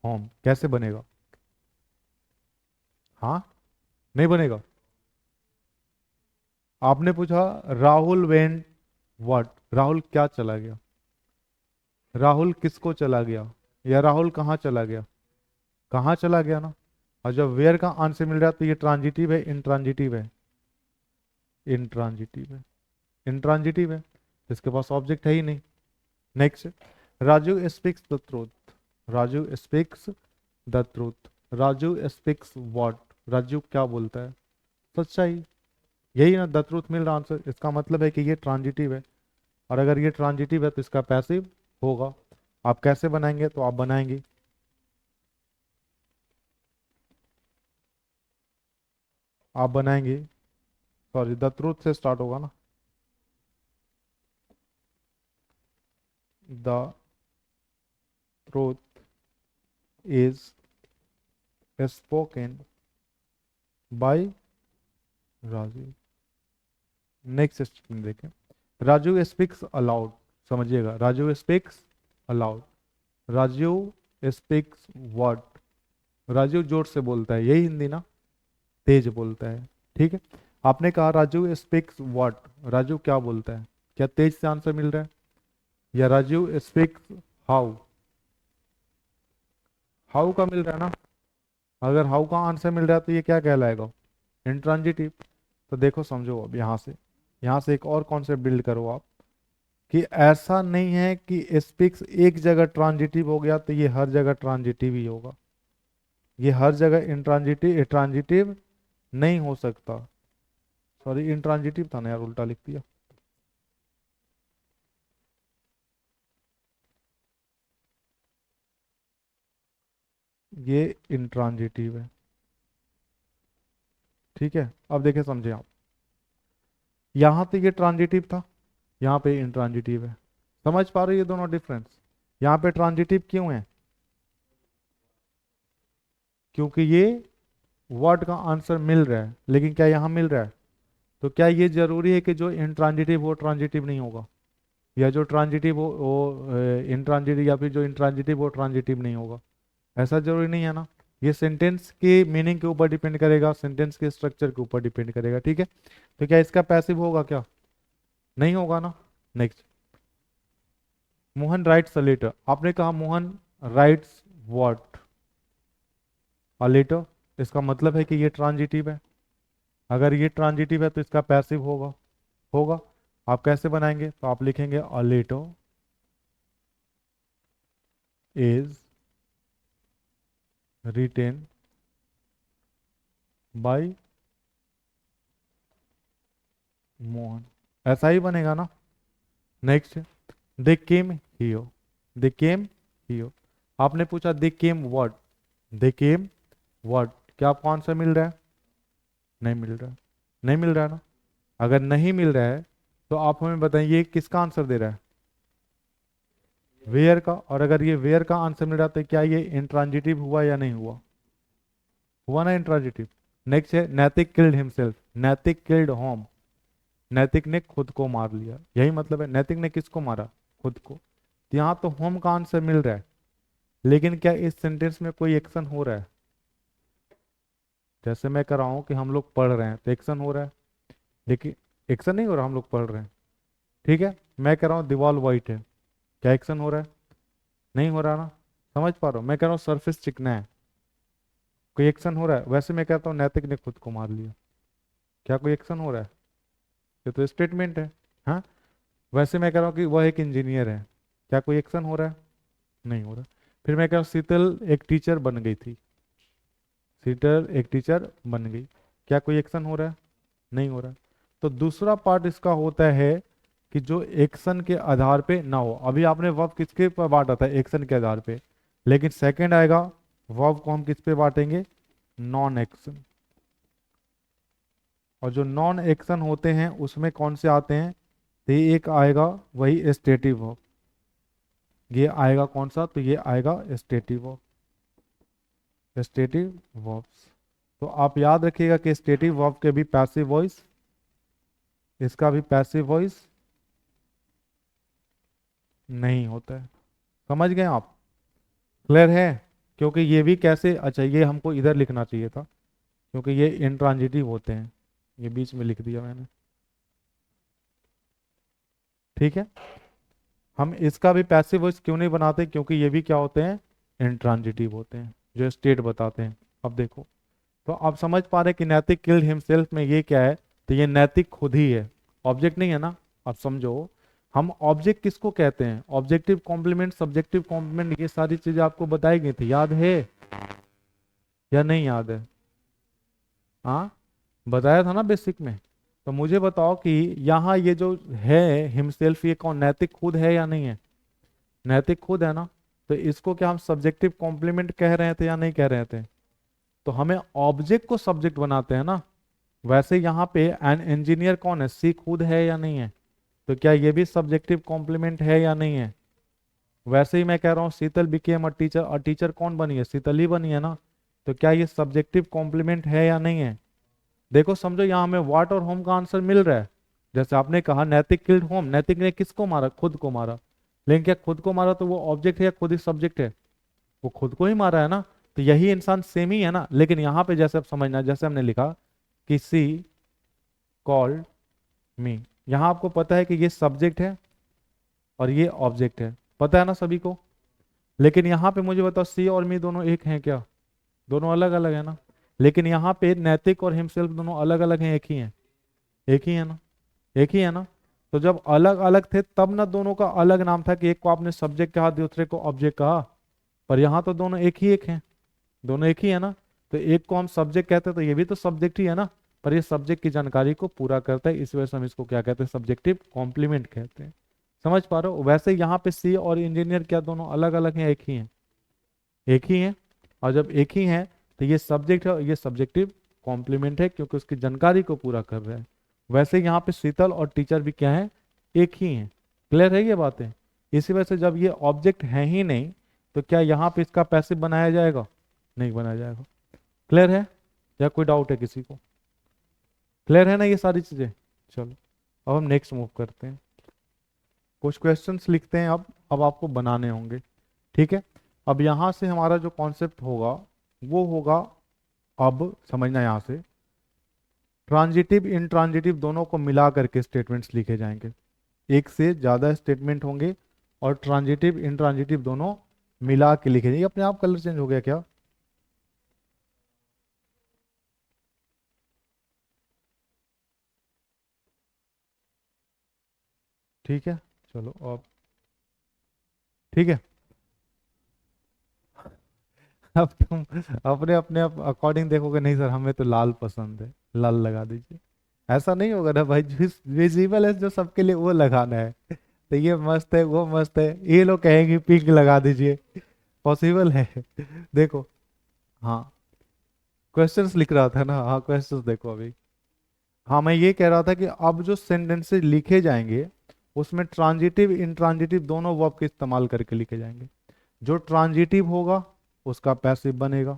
A: होम कैसे बनेगा, हाँ नहीं बनेगा। आपने पूछा राहुल वेंट व्हाट, राहुल क्या चला गया, राहुल किसको चला गया, या राहुल कहाँ चला गया, कहाँ चला गया ना। और जब वेयर का आंसर मिल रहा है तो ये ट्रांजिटिव है इंट्रांजिटिव है, इंट्रांजिटिव है, इंट्रांजिटिव है, इसके पास ऑब्जेक्ट है ही नहीं। Next Raju speaks the truth, Raju speaks the truth, Raju speaks what, Raju क्या बोलता है, सच्चाई, यही ना द ट्रूथ मिल रहा आंसर। इसका मतलब है कि ये ट्रांजिटिव है, और अगर ये ट्रांजिटिव है तो इसका पैसिव होगा। आप कैसे बनाएंगे, तो आप बनाएंगे आप बनाएंगे सॉरी द ट्रूथ से स्टार्ट होगा ना, the truth is spoken by Raju. Next statement देखें, राजू स्पीक्स अलाउड, समझिएगा Raju speaks allowed, Raju speaks what, Raju जोर से बोलता है, यही हिंदी ना, तेज बोलता है, ठीक है। आपने कहा राजू स्पीक्स व्हाट, राजू क्या बोलता है, क्या तेज से आंसर मिल रहा है, या राजू स्पीक्स हाउ, हाउ का मिल रहा है ना। अगर हाउ का आंसर मिल रहा है तो ये क्या कहलाएगा, इंट्रांजिटिव। तो देखो समझो, अब यहाँ से एक और कॉन्सेप्ट बिल्ड करो आप, कि ऐसा नहीं है कि स्पिक्स एक जगह ट्रांजिटिव हो गया तो ये हर जगह ट्रांजिटिव ही होगा। ये हर जगह इंट्रांजिटिव ट्रांजिटिव नहीं हो सकता। सॉरी, इंट्रांजिटिव था ना यार, उल्टा लिख दिया। ये इंट्रांजिटिव है, ठीक है। अब देखिए समझे आप, यहाँ तो ये ट्रांजिटिव था, यहाँ पे इंट्रांजिटिव है। समझ पा रहे हो ये दोनों डिफरेंस? यहाँ पे ट्रांजिटिव क्यों है? क्योंकि ये वर्ड का आंसर मिल रहा है, लेकिन क्या यहाँ मिल रहा है? तो क्या ये जरूरी है कि जो इंट्रांजिटिव हो ट्रांजिटिव नहीं होगा, या जो ट्रांजिटिव हो वो इंट्रांजिटिव, या फिर जो इंट्रांजिटिव हो ट्रांजिटिव नहीं होगा? ऐसा जरूरी नहीं है ना। ये सेंटेंस के मीनिंग के ऊपर डिपेंड करेगा, सेंटेंस के स्ट्रक्चर के ऊपर डिपेंड करेगा, ठीक है। तो क्या इसका पैसिव होगा क्या? नहीं होगा ना। Next, Mohan writes a letter. आपने कहा Mohan writes what? A letter. इसका मतलब है कि ये ट्रांजिटिव है। अगर ये ट्रांजिटिव है तो इसका पैसिव होगा। होगा। आप कैसे बनाएंगे? तो आप लिखेंगे a letter is written by Mohan. ऐसा ही बनेगा ना। Next, they came here. They came here. आपने पूछा दे केम व्हाट? दे केम व्हाट, क्या आपको आंसर मिल रहा है? नहीं मिल रहा है। नहीं मिल रहा है ना। अगर नहीं मिल रहा है तो आप हमें बताइए ये किसका आंसर दे रहा है? वेयर का। और अगर ये वेयर का आंसर मिल रहा है तो क्या ये इंट्रांजिटिव हुआ या नहीं हुआ? हुआ ना इंट्रांजिटिव। नेक्स्ट है नैतिक किल्ड हिमसेल्फ। नैतिक किल्ड होम। नैतिक ने खुद को मार लिया, यही मतलब है। नैतिक ने किसको मारा? खुद को। तो यहाँ तो होम का आंसर मिल रहा है, लेकिन क्या इस सेंटेंस में कोई एक्शन हो रहा है? जैसे मैं कर रहा हूँ कि हम लोग पढ़ रहे हैं तो एक्शन हो रहा है, लेकिन एक्शन नहीं हो रहा, हम लोग पढ़ रहे हैं, ठीक है। मैं कह रहा हूँ दीवार वाइट है, क्या एक्शन हो रहा है? नहीं हो रहा ना। समझ पा रहा हूँ? मैं कह रहा हूँ सरफेस चिकना है, कोई एक्शन हो रहा है? वैसे मैं कहता हूँ नैतिक ने खुद को मार लिया, क्या कोई एक्शन हो रहा है? ये तो स्टेटमेंट है। हाँ। वैसे मैं कह रहा हूँ कि वह एक इंजीनियर है, क्या कोई एक्शन हो रहा है? नहीं हो रहा। फिर मैं कह रहा हूँ शीतल एक टीचर बन गई थी। शीतल एक टीचर बन गई, क्या कोई एक्शन हो रहा है? नहीं हो रहा। तो दूसरा पार्ट इसका होता है कि जो एक्शन के आधार पे ना हो। अभी आपने वर्ब किसके पर बांटा था? एक्शन के आधार पे। लेकिन सेकंड आएगा, वर्ब को हम किस पे बांटेंगे? Non action. और जो नॉन एक्शन होते हैं उसमें कौन से आते हैं? तो ये एक आएगा वही स्टेटिव वर्ब। ये आएगा कौन सा? तो ये आएगा स्टेटिव वर्ब। Stative verbs. तो आप याद रखिएगा कि स्टेटिव वर्ब के भी पैसिव वॉइस, इसका भी पैसिव वॉइस नहीं होता है। समझ गए आप? क्लियर है? क्योंकि ये भी कैसे, अच्छा ये हमको इधर लिखना चाहिए था, क्योंकि ये इंट्रांजिटिव होते हैं, ये बीच में लिख दिया मैंने, ठीक है। हम इसका भी पैसिव वॉइस क्यों नहीं बनाते? क्योंकि ये भी क्या होते हैं? इंट्रांजिटिव होते हैं, जो स्टेट बताते हैं। अब देखो, तो आप समझ पा रहे हैं कि नैतिक किल्ड हिमसेल्फ में ये क्या है? तो ये नैतिक खुद ही है, ऑब्जेक्ट नहीं है ना। अब समझो, हम ऑब्जेक्ट किसको कहते हैं? ऑब्जेक्टिव कॉम्प्लीमेंट, सब्जेक्टिव कॉम्प्लीमेंट, ये सारी चीजें आपको बताई गई थी, याद है या नहीं याद है? हाँ, बताया था ना बेसिक में। तो मुझे बताओ कि यहाँ ये जो है हिमसेल्फ, ये कौन? नैतिक खुद है या नहीं है? नैतिक खुद है ना। तो इसको क्या हम सब्जेक्टिव कॉम्प्लीमेंट कह रहे थे या नहीं कह रहे थे? तो हमें ऑब्जेक्ट को सब्जेक्ट बनाते हैं ना। वैसे यहाँ पे एन इंजीनियर कौन है? सी खुद है या नहीं है? तो क्या ये भी सब्जेक्टिव कॉम्प्लीमेंट है या नहीं है? वैसे ही मैं कह रहा हूँ शीतल बिकेम अ टीचर, और टीचर कौन बनी है? शीतल ही बनी है ना। तो क्या ये सब्जेक्टिव कॉम्प्लीमेंट है या नहीं है? देखो समझो, यहाँ हमें व्हाट और होम का आंसर मिल रहा है। जैसे आपने कहा नैतिक किल्ड होम, नैतिक ने किसको मारा? खुद को मारा। लेकिन क्या खुद को मारा तो वो ऑब्जेक्ट है या खुद ही सब्जेक्ट है? वो खुद को ही मारा है ना। तो यही इंसान सेम ही है ना। लेकिन यहाँ पे जैसे आप समझना, जैसे हमने लिखा कि सी कॉल्ड मी, यहाँ आपको पता है कि ये सब्जेक्ट है और ये ऑब्जेक्ट है, पता है ना सभी को। लेकिन यहाँ पे मुझे बताओ सी और मी दोनों एक हैं क्या? दोनों अलग अलग है ना। लेकिन यहाँ पे नैतिक और हिमसेल्फ दोनों अलग अलग हैं, एक ही हैं? एक ही है ना? एक ही है ना? तो जब अलग अलग थे तब ना दोनों का अलग नाम था कि एक को आपने सब्जेक्ट कहा दूसरे को ऑब्जेक्ट कहा। पर यहाँ तो दोनों एक ही एक हैं, दोनों एक ही है ना? तो एक को हम सब्जेक्ट कहते हैं तो ये भी तो सब्जेक्ट ही है ना, पर ये सब्जेक्ट की जानकारी को पूरा करता है, इस वजह से हम इसको क्या कहते हैं, सब्जेक्टिव कॉम्प्लीमेंट कहते हैं। समझ पा रहे हो? वैसे यहाँ पे सी और इंजीनियर क्या दोनों अलग अलग हैं, एक ही हैं? एक ही हैं। और जब एक ही हैं तो ये सब्जेक्ट है और ये सब्जेक्टिव कॉम्प्लीमेंट है, क्योंकि उसकी जानकारी को पूरा कर रहे हैं। वैसे यहाँ पे शीतल और टीचर भी क्या है, एक ही हैं। क्लियर है ये बातें? इसी वजह से जब ये ऑब्जेक्ट है ही नहीं तो क्या यहाँ पे इसका पैसिव बनाया जाएगा? नहीं बनाया जाएगा। क्लियर है? या कोई डाउट है किसी को? क्लियर है ना ये सारी चीजें? चलो अब हम नेक्स्ट मूव करते हैं। कुछ क्वेश्चंस लिखते हैं अब आपको बनाने होंगे। ठीक है? अब यहां से हमारा जो कॉन्सेप्ट होगा वो होगा, अब समझना यहां से, ट्रांजिटिव इंट्रांजिटिव दोनों को मिला करके स्टेटमेंट्स लिखे जाएंगे। एक से ज्यादा स्टेटमेंट होंगे और ट्रांजिटिव इंट्रांजिटिव दोनों मिला के लिखे जाएंगे। अपने आप कलर चेंज हो गया क्या? ठीक है, चलो अब ठीक है। अब तुम अपने अपने अकॉर्डिंग देखोगे, नहीं सर हमें तो लाल पसंद है, लाल लगा दीजिए। ऐसा नहीं होगा ना भाई, जिस विजिबल है जो सबके लिए वो लगाना है। तो ये मस्त है वो मस्त है, ये लोग कहेंगे पिंक लगा दीजिए, पॉसिबल है? देखो, हाँ क्वेश्चंस लिख रहा था ना, हाँ क्वेश्चंस देखो अभी। हाँ मैं ये कह रहा था कि अब जो सेंटेंसेस लिखे जाएंगे उसमें ट्रांजिटिव इंट्रांजिटिव दोनों वर्ब के इस्तेमाल करके लिखे जाएंगे। जो ट्रांजिटिव होगा उसका पैसिव बनेगा,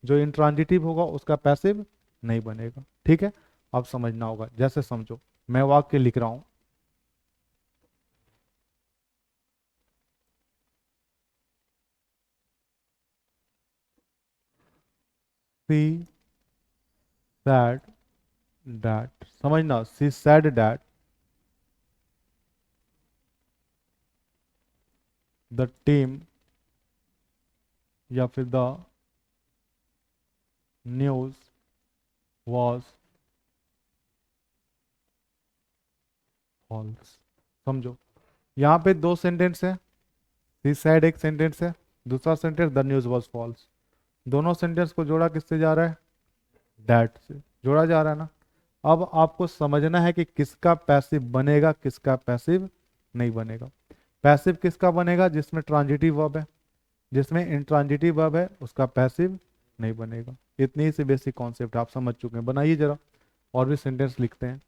A: जो इंट्रांजिटिव होगा उसका पैसिव नहीं बनेगा। ठीक है? अब समझना होगा, जैसे समझो मैं वाक्य लिख रहा हूं, सी सैड डैट, समझना, सी सैड डैट द टीम या फिर द न्यूज वॉज फॉल्स। समझो, यहाँ पे दो सेंटेंस है, सी सैड एक सेंटेंस है, दूसरा sentence the news was false. दोनों सेंटेंस को जोड़ा किससे जा रहा है? डैट से जोड़ा जा रहा है ना। अब आपको समझना है कि किसका पैसिव बनेगा किसका पैसिव नहीं बनेगा। पैसिव किसका बनेगा? जिसमें ट्रांजिटिव वर्ब है, जिसमें इंट्रांजिटिव वर्ब है उसका पैसिव नहीं बनेगा। इतनी ही सी बेसिक कॉन्सेप्ट आप समझ चुके हैं। बनाइए जरा, और भी सेंटेंस लिखते हैं।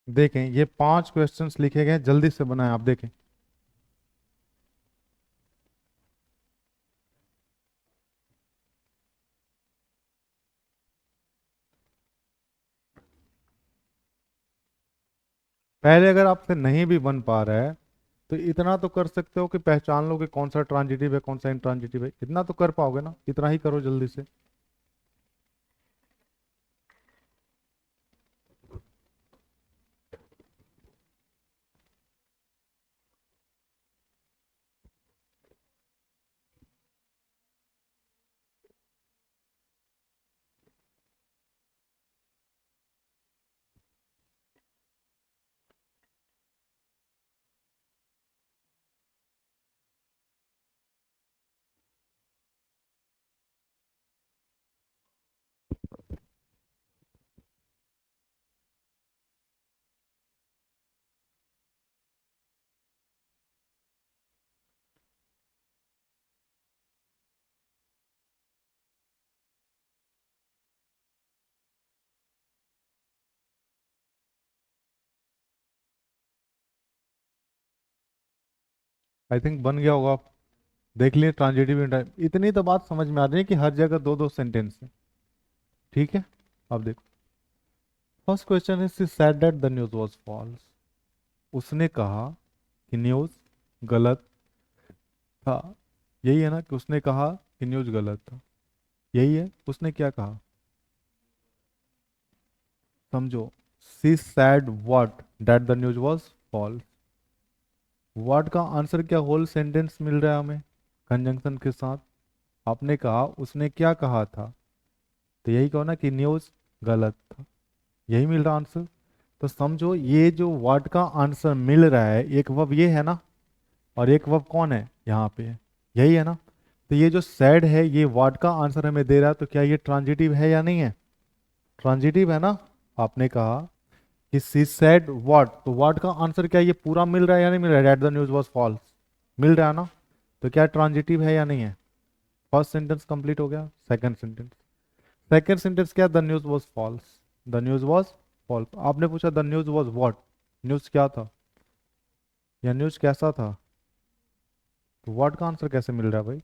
A: देखें ये 5 क्वेश्चंस लिखे गए, जल्दी से बनाएं आप, देखें। पहले अगर आपसे नहीं भी बन पा रहा है तो इतना तो कर सकते हो कि पहचान लो कि कौन सा ट्रांजिटिव है कौन सा इंट्रांजिटिव है, इतना तो कर पाओगे ना, इतना ही करो जल्दी से। आई थिंक बन गया होगा। आप देख लिए ट्रांजिटिव इतनी तो बात समझ में आ रही है कि हर जगह दो दो सेंटेंस है। ठीक है, अब देखो। First question is said that the news was false. उसने कहा कि न्यूज गलत था। यही है ना कि उसने कहा कि न्यूज गलत था, यही है। उसने क्या कहा, समझो। She said what, that the news was false. What का आंसर क्या होल सेंटेंस मिल रहा है हमें कंजंक्शन के साथ। आपने कहा उसने क्या कहा था, तो यही कहो ना कि न्यूज गलत था, यही मिल रहा आंसर। तो समझो ये जो वर्ड का आंसर मिल रहा है, एक वर्ब ये है ना, और एक वर्ब कौन है यहाँ पे, यही है ना। तो ये जो सैड है ये वर्ड का आंसर हमें दे रहा है, तो क्या ये ट्रांजिटिव है या नहीं है, ट्रांजिटिव है ना। आपने कहा कि सी सैड व्हाट, तो व्हाट का आंसर क्या ये पूरा मिल रहा है या नहीं मिल रहा है, that the news was false, मिल रहा है ना। तो क्या ट्रांजिटिव है या नहीं है। फर्स्ट सेंटेंस कंप्लीट हो गया। सेकंड सेंटेंस, सेकंड सेंटेंस क्या, the news was false, the news was false. आपने पूछा the news was what, news क्या था या न्यूज कैसा था, तो व्हाट का आंसर कैसे मिल रहा है भाई,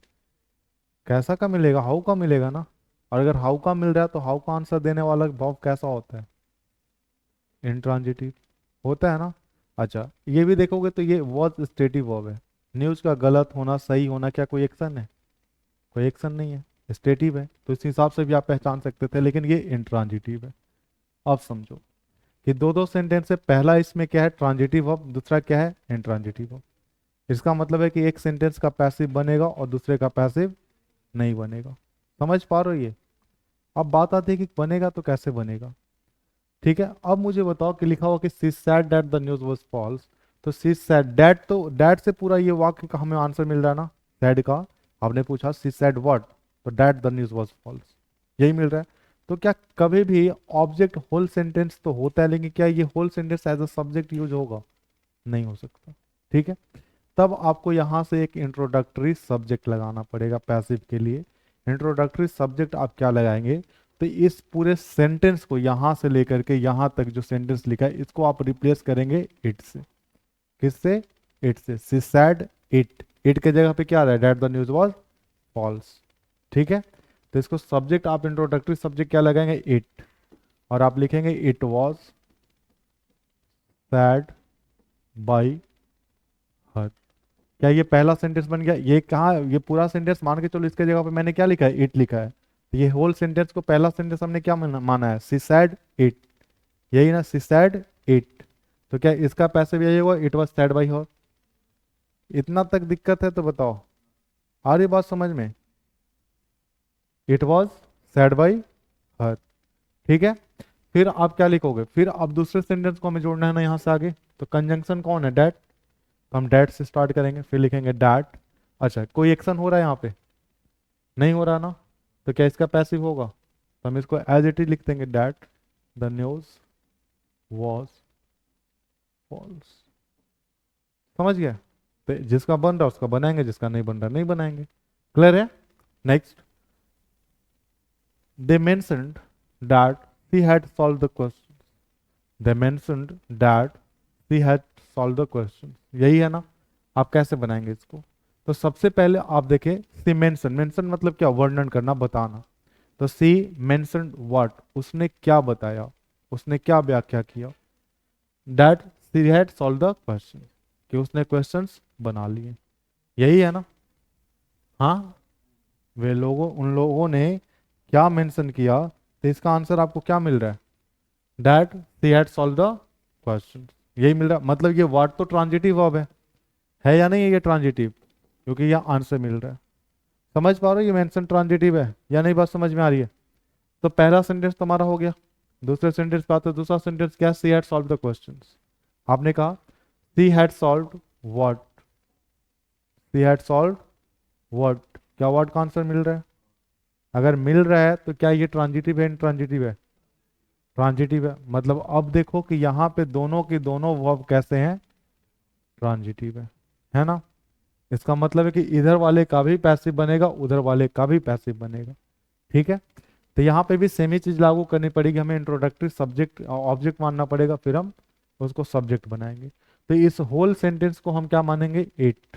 A: कैसा का मिलेगा, हाउ का मिलेगा ना। और अगर हाउ का मिल रहा है तो हाउ का आंसर देने वाला वर्ब कैसा होता है, इंट्रांजिटिव होता है ना। अच्छा ये भी देखोगे तो ये वॉज स्टेटिव वर्ब है। न्यूज का गलत होना सही होना क्या कोई एक्शन है, कोई एक्शन नहीं है, स्टेटिव है। तो इस हिसाब से भी आप पहचान सकते थे, लेकिन ये इंट्रांजिटिव है। अब समझो कि दो दो सेंटेंस है, पहला इसमें क्या है ट्रांजिटिव वर्ब, दूसरा क्या है इंट्रांजिटिव वर्ब। इसका मतलब है कि एक सेंटेंस का पैसिव बनेगा और दूसरे का पैसिव नहीं बनेगा। समझ पा रहे हो ये। अब बात आती है कि बनेगा तो कैसे बनेगा। ठीक है, अब मुझे बताओ कि लिखा हुआ कि she said that the news was false. तो शी सैड दैट, तो दैट से पूरा ये वाक्य का हमें आंसर मिल रहा है ना, सैड का। आपने पूछा शी सैड व्हाट, तो that the news was false, यही मिल रहा है। तो क्या कभी भी ऑब्जेक्ट होल सेंटेंस तो होता है, लेकिन क्या ये whole sentence as a subject use होगा, नहीं हो सकता। ठीक है, तब आपको यहां से एक इंट्रोडक्टरी सब्जेक्ट लगाना पड़ेगा पैसिव के लिए। इंट्रोडक्टरी सब्जेक्ट आप क्या लगाएंगे, तो इस पूरे सेंटेंस को यहां से लेकर के यहां तक जो सेंटेंस लिखा है इसको आप रिप्लेस करेंगे इट से। किससे, इट से। सी सैड इट, इट के जगह पे क्या आ रहा है, that the news was false. ठीक है, तो इसको सब्जेक्ट आप इंट्रोडक्टरी सब्जेक्ट क्या लगाएंगे, इट। और आप लिखेंगे it was sad by her. क्या ये पहला सेंटेंस बन गया, ये कहा, ये पूरा सेंटेंस मान के चलो इसके जगह पे मैंने क्या लिखा है, इट लिखा है। तो ये होल सेंटेंस को पहला सेंटेंस हमने क्या माना है, सी सैड इट, यही ना, सी सैड इट। तो क्या इसका पैसिव यही होगा, it was sad by her. इतना तक दिक्कत है तो बताओ, आ रही बात समझ में, it was sad by her. ठीक है, फिर आप क्या लिखोगे, फिर अब दूसरे सेंटेंस को हमें जोड़ना है ना यहाँ से आगे। तो कंजंक्शन कौन है, डैट, तो हम डैट से स्टार्ट करेंगे, फिर लिखेंगे डैट। अच्छा कोई एक्शन हो रहा है यहाँ पे, नहीं हो रहा ना, तो क्या इसका पैसिव होगा, तो हम इसको एज इट इज लिख देंगे, that the news was false. समझ गया। तो जिसका बन रहा है उसका बनाएंगे, जिसका नहीं बन रहा नहीं बनाएंगे। क्लियर है। Next, they mentioned that she had solve the question, they mentioned that she had solve the question, यही है ना। आप कैसे बनाएंगे इसको? तो सबसे पहले आप देखें, सी मेंशन, मेंशन मतलब क्या, वर्णन करना, बताना। तो सी मेंशन्ड व्हाट, उसने क्या बताया, उसने क्या व्याख्या किया, that she had solve the question, कि उसने क्वेश्चंस बना लिए, यही है ना। हाँ, वे लोगों, उन लोगों ने क्या मेंशन किया, तो इसका आंसर आपको क्या मिल रहा है, that she had solve the question, यही मिल रहा है। मतलब ये वर्ड तो ट्रांजिटिव वर्ब है या नहीं है ये ट्रांजिटिव, क्योंकि ये आंसर मिल रहा है। समझ पा रहे हो ये मेंशन ट्रांजिटिव है या नहीं, बात समझ में आ रही है? तो पहला सेंटेंस तुम्हारा हो गया। दूसरे सेंटेंस पे आते हैं। दूसरा सेंटेंस क्या है, she had solve the questions. आपने कहा she had solve what, she had solve what, क्या वर्ड का आंसर मिल रहा है? अगर मिल रहा है तो क्या ये ट्रांजिटिव है, इनट्रांजिटिव है? ट्रांजिटिव है। मतलब अब देखो कि यहाँ पे दोनों के दोनों वर्ब कैसे हैं, ट्रांजिटिव है ना। इसका मतलब है कि इधर वाले का भी पैसिव बनेगा, उधर वाले का भी पैसिव बनेगा। ठीक है, तो यहाँ पे भी सेम ही चीज लागू करनी पड़ेगी। हमें इंट्रोडक्टरी सब्जेक्ट ऑब्जेक्ट मानना पड़ेगा, फिर हम उसको सब्जेक्ट बनाएंगे। तो इस होल सेंटेंस को हम क्या मानेंगे, इट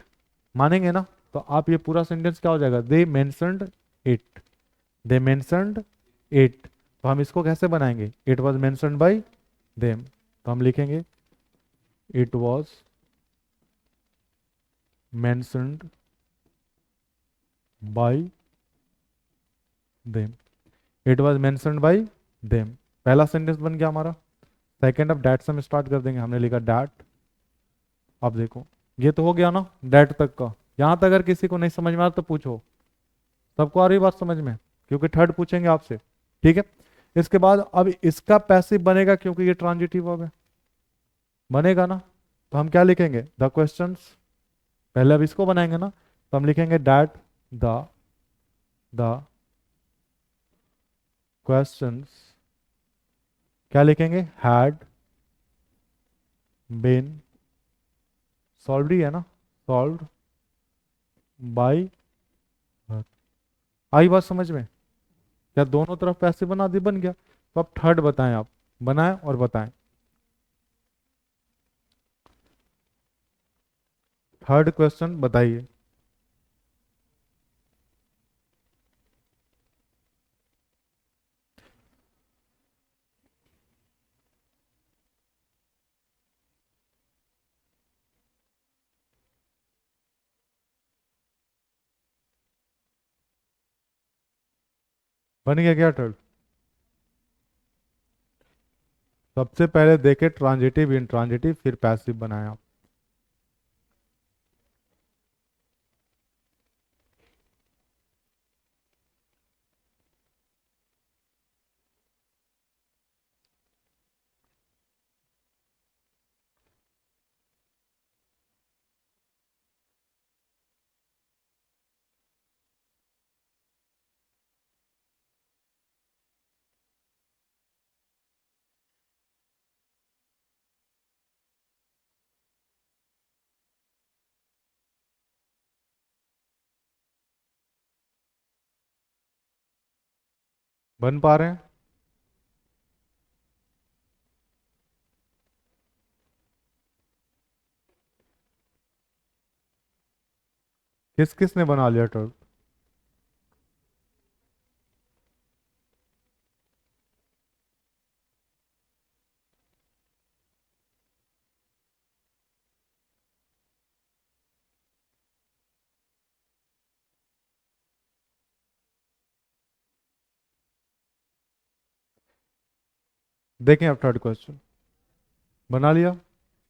A: मानेंगे ना। तो आप ये पूरा सेंटेंस क्या हो जाएगा, they mentioned it, they mentioned it. तो हम इसको कैसे बनाएंगे, it was mentioned by them. तो हम लिखेंगे it was mentioned by them, it was mentioned by them. पहला सेंटेंस बन गया हमारा। सेकेंड, अब डैट से हम स्टार्ट कर देंगे। हमने लिखा डैट। अब देखो ये तो हो गया ना डैट तक का। यहां तक अगर किसी को नहीं समझ में आ तो पूछो। सबको आ रही बात समझ में? क्योंकि थर्ड पूछेंगे आपसे। ठीक है, इसके बाद अब इसका पैसिव बनेगा, क्योंकि ये ट्रांजिटिव वर्ब है, बनेगा ना। तो हम क्या लिखेंगे, द क्वेश्चंस। पहले अब इसको बनाएंगे ना, तो हम लिखेंगे दैट द क्वेश्चंस, क्या लिखेंगे, हैड बीन सॉल्व, ही है ना, सॉल्व बाई। आई बात समझ में? क्या दोनों तरफ पैसे बना दी, बन गया। तो अब थर्ड बताएं, आप बनाएं और बताएं। थर्ड क्वेश्चन बताइए। बन गया क्या थर्ड? सबसे पहले देखे ट्रांजिटिव इंट्रांजिटिव, फिर पैसिव बनाया आप। बन पा रहे हैं? किस किस ने बना लिया थर्ड? देखें अब थर्ड क्वेश्चन बना लिया,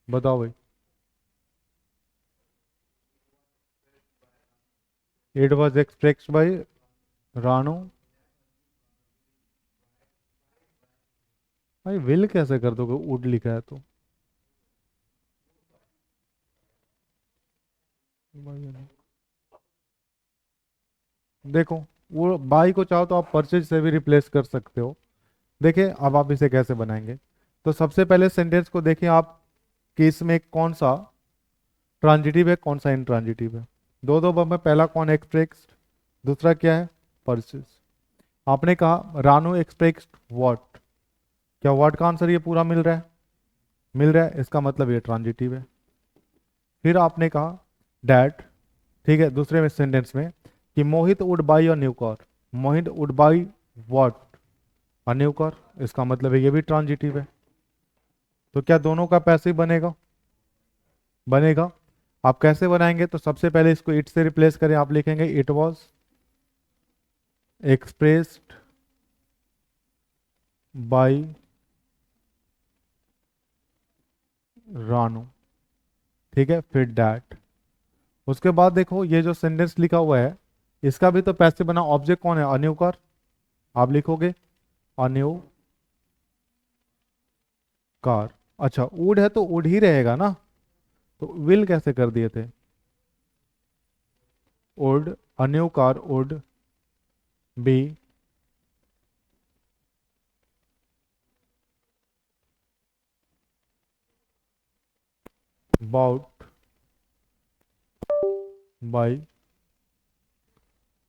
A: बताओ भाई। It was expressed by Ranu. भाई विल कैसे कर दोगे, वुड लिखा है तो। देखो, वो बाई को चाहो तो आप परचेज से भी रिप्लेस कर सकते हो। देखिए अब आप इसे कैसे बनाएंगे। तो सबसे पहले सेंटेंस को देखें आप कि इसमें कौन सा ट्रांजिटिव है, कौन सा इनट्रांजिटिव है। दो दो वर्ब में पहला कौन एक्सप्रेस्ड, दूसरा क्या है, परचेज। आपने कहा रानू एक्सप्रेस्ड व्हाट, क्या व्हाट का आंसर ये पूरा मिल रहा है? मिल रहा है, इसका मतलब ये ट्रांजिटिव है। फिर आपने कहा डैट, ठीक है, दूसरे में सेंटेंस में कि Mohit would buy a new car. Mohit would buy what, a new car, इसका मतलब है ये भी ट्रांजिटिव है। तो क्या दोनों का पैसिव बनेगा? बनेगा। आप कैसे बनाएंगे? तो सबसे पहले इसको इट से रिप्लेस करें, आप लिखेंगे it was expressed by Ranu, ठीक है, फिर डैट। उसके बाद देखो ये जो सेंटेंस लिखा हुआ है इसका भी तो पैसिव बना, ऑब्जेक्ट कौन है? अ न्यू कार। आप लिखोगे अ न्यू कार। अच्छा वुड है तो वुड ही रहेगा ना, तो विल कैसे कर दिए थे? Would, a new car would be bought by,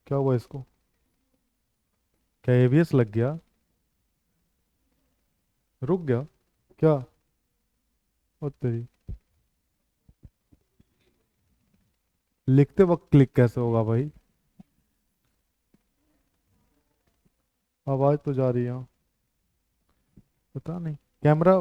A: क्या हुआ इसको? क्या एवीएस लग गया? रुक गया क्या? ओ तेरी, लिखते वक्त क्लिक कैसे होगा भाई? आवाज तो जा रही है, पता नहीं कैमरा